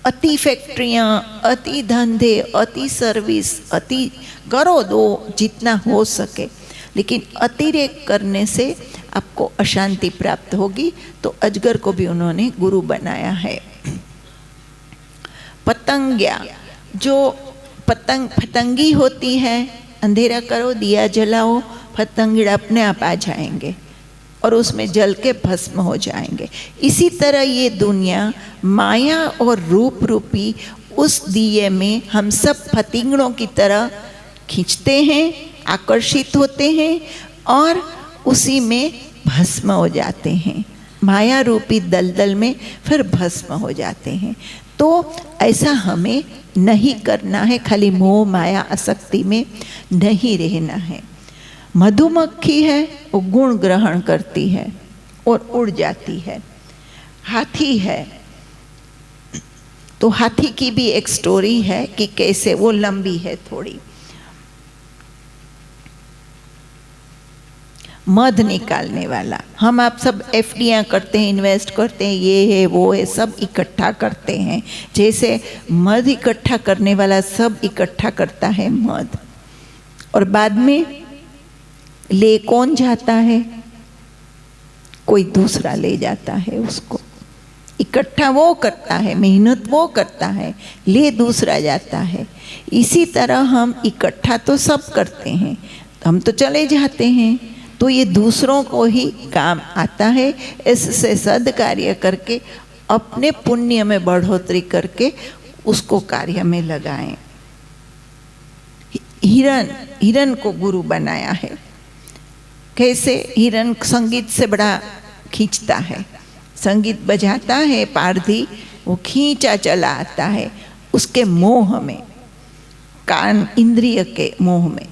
अति फैक्ट्रियाँ, अति धंधे, अति सर्विस, अति करो दो जितना हो सके, लेकिन अतिरेक करने से आपको अशांति प्राप्त होगी। तो अजगर को भी उन्होंने गुरु बनाया है। पतंगिया, जो पतंगी होती है, अंधेरा करो, दिया जलाओ, पतंगड़ा अपने आप आ जाएंगे और उसमें जल के भस्म हो जाएंगे। इसी तरह ये दुनिया माया और रूप रूपी उस दिए में हम सब पतंगड़ों की तरह खींचते हैं, आकर्षित होते हैं और उसी में भस्म हो जाते हैं, माया रूपी दलदल में फिर भस्म हो जाते हैं। तो ऐसा हमें नहीं करना है, खाली मोह माया आसक्ति में नहीं रहना है। मधुमक्खी है वो गुण ग्रहण करती है और उड़ जाती है। हाथी है तो हाथी की भी एक स्टोरी है कि कैसे, वो लंबी है थोड़ी। मध निकालने वाला, हम आप सब एफडीआं करते हैं, इन्वेस्ट करते हैं, ये है वो है, सब इकट्ठा करते हैं। जैसे मध इकट्ठा करने वाला सब इकट्ठा करता है मध, और बाद में ले कौन जाता है? कोई दूसरा ले जाता है उसको। इकट्ठा वो करता है, मेहनत वो करता है, ले दूसरा जाता है। इसी तरह हम इकट्ठा तो सब करते हैं, हम तो चले जाते हैं, तो ये दूसरों को ही काम आता है। इससे सद कार्य करके अपने पुण्य में बढ़ोतरी करके उसको कार्य में लगाएं। हिरन को गुरु बनाया है। कैसे? हिरन संगीत से बड़ा खींचता है, संगीत बजाता है पारधी, वो खींचा चला आता है, उसके मोह में, कान इंद्रिय के मोह में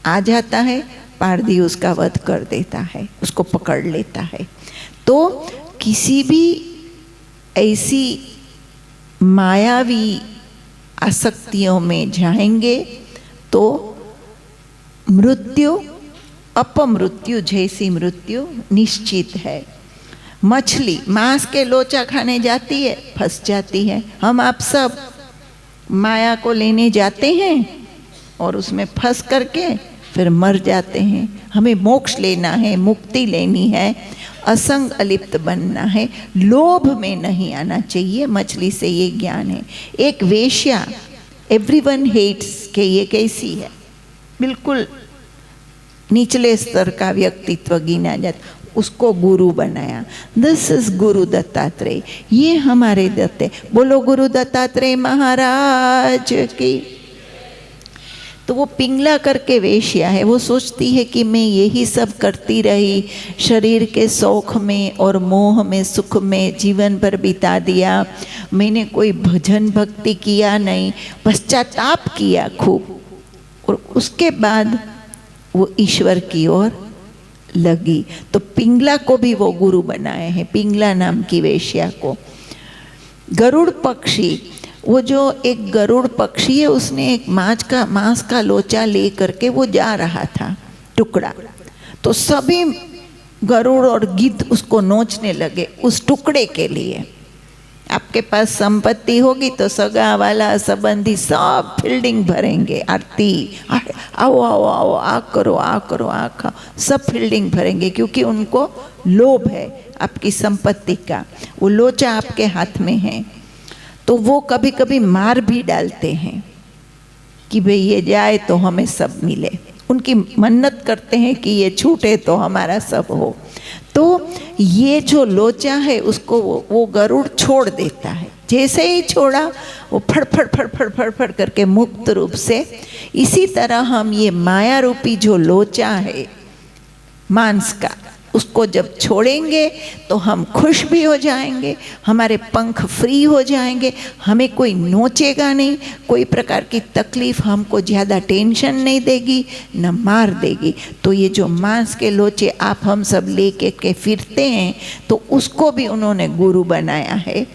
आ जाता है, पारधी उसका वध कर देता है, उसको पकड़ लेता है। तो किसी भी ऐसी मायावी आसक्तियों में जाएंगे तो मृत्यु, अपमृत्यु जैसी मृत्यु निश्चित है। मछली मांस के लोचा खाने जाती है, फंस जाती है। हम आप सब माया को लेने जाते हैं और उसमें फंस करके फिर मर जाते हैं। हमें मोक्ष लेना है, मुक्ति लेनी है, असंग अलिप्त बनना है, लोभ में नहीं आना चाहिए। मछली से ये ज्ञान है। एक वेश्या, एवरीवन हेट्स के ये कैसी है, बिल्कुल निचले स्तर का व्यक्तित्व गिना जाता, उसको गुरु बनाया। दिस इज गुरु दत्तात्रेय। ये हमारे दत्ते, बोलो गुरु दत्तात्रेय महाराज की। तो वो पिंगला करके वेश्या है, वो सोचती है कि मैं यही सब करती रही, शरीर के शौक में और मोह में, सुख में जीवन भर बिता दिया, मैंने कोई भजन भक्ति किया नहीं, पश्चाताप किया खूब, और उसके बाद वो ईश्वर की ओर लगी। तो पिंगला को भी वो गुरु बनाए हैं, पिंगला नाम की वेश्या को। गरुड़ पक्षी, वो जो एक गरुड़ पक्षी है, उसने एक मांस का लोचा ले करके वो जा रहा था टुकड़ा, तो सभी गरुड़ और गिद्ध उसको नोचने लगे उस टुकड़े के लिए। आपके पास संपत्ति होगी तो सगा वाला संबंधी सब फील्डिंग भरेंगे, आरती, आओ आओ आओ, आ करो आ करो, आ खाओ, सब फील्डिंग भरेंगे, क्योंकि उनको लोभ है आपकी संपत्ति का, वो लोचा आपके हाथ में है। तो वो कभी कभी मार भी डालते हैं कि भाई ये जाए तो हमें सब मिले, उनकी मन्नत करते हैं कि ये छूटे तो हमारा सब हो। तो ये जो लोचा है उसको वो गरुड़ छोड़ देता है। जैसे ही छोड़ा वो फड़ फड़ फड़ फड़ फड़ फड़ करके मुक्त रूप से, इसी तरह हम ये माया रूपी जो लोचा है मांस का, उसको जब छोड़ेंगे तो हम खुश भी हो जाएंगे, हमारे पंख फ्री हो जाएंगे, हमें कोई नोचेगा नहीं, कोई प्रकार की तकलीफ हमको ज़्यादा टेंशन नहीं देगी, न मार देगी। तो ये जो मांस के लोचे आप हम सब लेके के फिरते हैं, तो उसको भी उन्होंने गुरु बनाया है,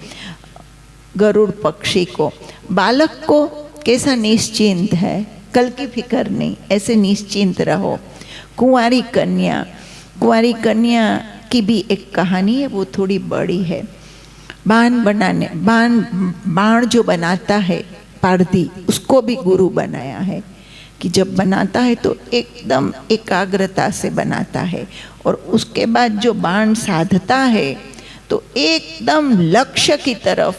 गरुड़ पक्षी को। बालक को कैसा निश्चिंत है, कल की फिक्र नहीं, ऐसे निश्चिंत रहो। कुंवारी कन्या की भी एक कहानी है, वो थोड़ी बड़ी है। बाण जो बनाता है पारधी, उसको भी गुरु बनाया है कि जब बनाता है तो एकदम एकाग्रता से बनाता है, और उसके बाद जो बाण साधता है तो एकदम लक्ष्य की तरफ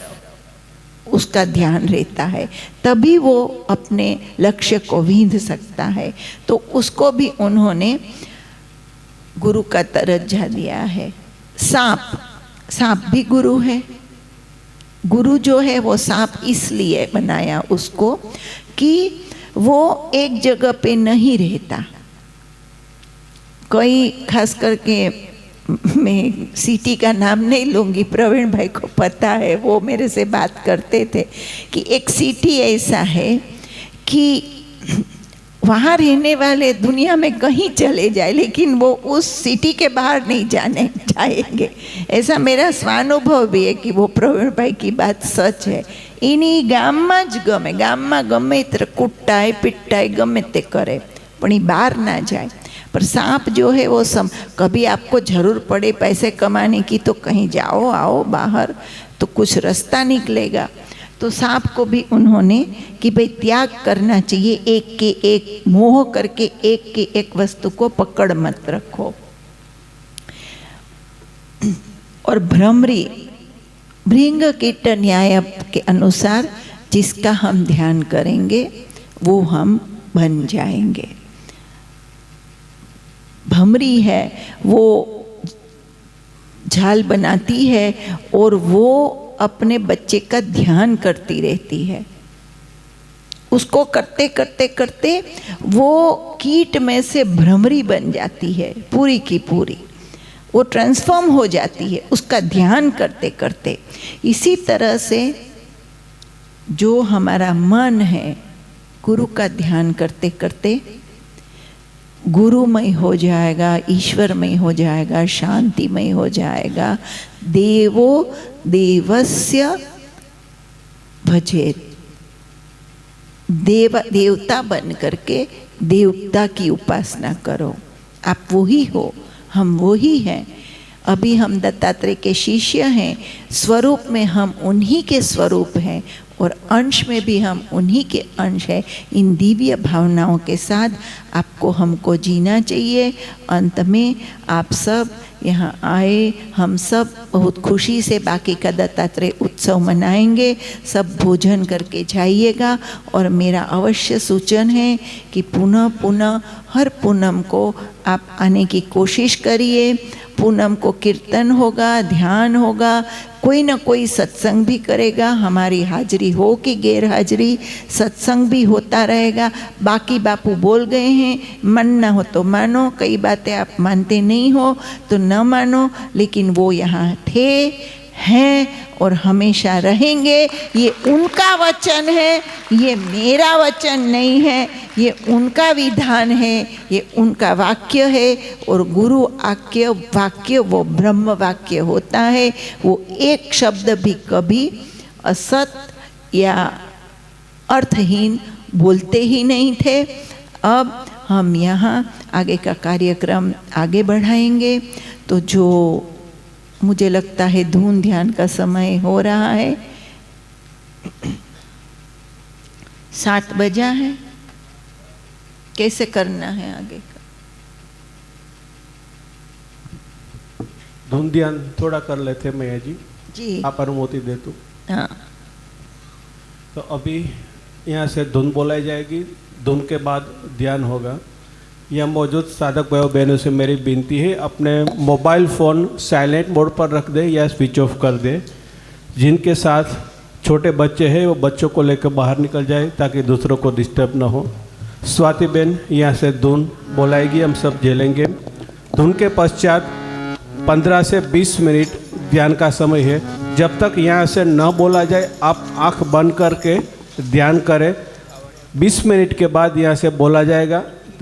उसका ध्यान रहता है, तभी वो अपने लक्ष्य को विंध सकता है। तो उसको भी उन्होंने गुरु का दर्जा दिया है। सांप भी गुरु है। गुरु जो है वो सांप इसलिए बनाया उसको कि वो एक जगह पे नहीं रहता। कोई खास करके, मैं सिटी का नाम नहीं लूँगी, प्रवीण भाई को पता है, वो मेरे से बात करते थे कि एक सिटी ऐसा है कि वहाँ रहने वाले दुनिया में कहीं चले जाए, लेकिन वो उस सिटी के बाहर नहीं जाएंगे। ऐसा मेरा स्वानुभव भी है कि वो प्रवीण भाई की बात सच है। इन्हीं गामમાં જ ગમે, ગામમાં ગમે તે કુટાય પીટાય ગમે તે કરે, પણ એ બહાર ना जाए। पर सांप जो है वो कभी आपको ज़रूर पड़े पैसे कमाने की तो कहीं जाओ आओ बाहर, तो कुछ रास्ता निकलेगा। तो सांप को भी उन्होंने कि भाई त्याग करना चाहिए, एक के एक मोह करके एक के एक वस्तु को पकड़ मत रखो। और भ्रमरी भृंग कीट न्याय के अनुसार जिसका हम ध्यान करेंगे वो हम बन जाएंगे। भ्रमरी है वो झाल बनाती है और वो अपने बच्चे का ध्यान करती रहती है। उसको करते करते करते वो कीट में से भ्रमरी बन जाती है, पूरी की पूरी वो ट्रांसफॉर्म हो जाती है उसका ध्यान करते करते। इसी तरह से जो हमारा मन है गुरु का ध्यान करते करते गुरुमय हो जाएगा, ईश्वरमय हो जाएगा, शांतिमय हो जाएगा। देवो देवस्य भजेत, देवता बन करके देवता की उपासना करो। आप वही हो, हम वही हैं। अभी हम दत्तात्रेय के शिष्य हैं, स्वरूप में हम उन्हीं के स्वरूप हैं, और अंश में भी हम उन्हीं के अंश हैं। इन दिव्य भावनाओं के साथ आपको हमको जीना चाहिए। अंत में आप सब यहाँ आए, हम सब बहुत खुशी से बाकी का दत्तात्रेय उत्सव मनाएंगे। सब भोजन करके जाइएगा और मेरा अवश्य सूचन है कि पुनः पुनः हर पूनम को आप आने की कोशिश करिए। पूनम को कीर्तन होगा, ध्यान होगा, कोई ना कोई सत्संग भी करेगा। हमारी हाजिरी हो कि गैर हाजिरी, सत्संग भी होता रहेगा। बाकी बापू बोल गए हैं, मानना हो तो मानो, कई बातें आप मानते नहीं हो तो न मानो, लेकिन वो यहाँ थे, हैं और हमेशा रहेंगे। ये उनका वचन है, ये मेरा वचन नहीं है, ये उनका विधान है, ये उनका वाक्य है। और गुरु आज्ञा वाक्य वो ब्रह्म वाक्य होता है। वो एक शब्द भी कभी असत या अर्थहीन बोलते ही नहीं थे। अब हम यहाँ आगे का कार्यक्रम आगे बढ़ाएंगे। तो जो मुझे लगता है धून ध्यान का समय हो रहा है, 7 बजा है, कैसे करना है आगे का? धुन ध्यान थोड़ा कर लेते मैया जी, जी आप अनुमति दे तो। हाँ, तो अभी यहाँ से धुन बोलाई जाएगी, धुन के बाद ध्यान होगा। यह मौजूद साधक भाई बहनों से मेरी विनती है, अपने मोबाइल फ़ोन साइलेंट मोड पर रख दे या स्विच ऑफ कर दे। जिनके साथ छोटे बच्चे हैं वो बच्चों को लेकर बाहर निकल जाए ताकि दूसरों को डिस्टर्ब ना हो। स्वाति बहन यहाँ से धुन बोलाएगी, हम सब झेलेंगे। धुन के पश्चात 15 से 20 मिनट ध्यान का समय है। जब तक यहाँ से न बोला जाए आप आँख बंद करके ध्यान करें। 20 मिनट के बाद यहाँ से बोला जाएगा।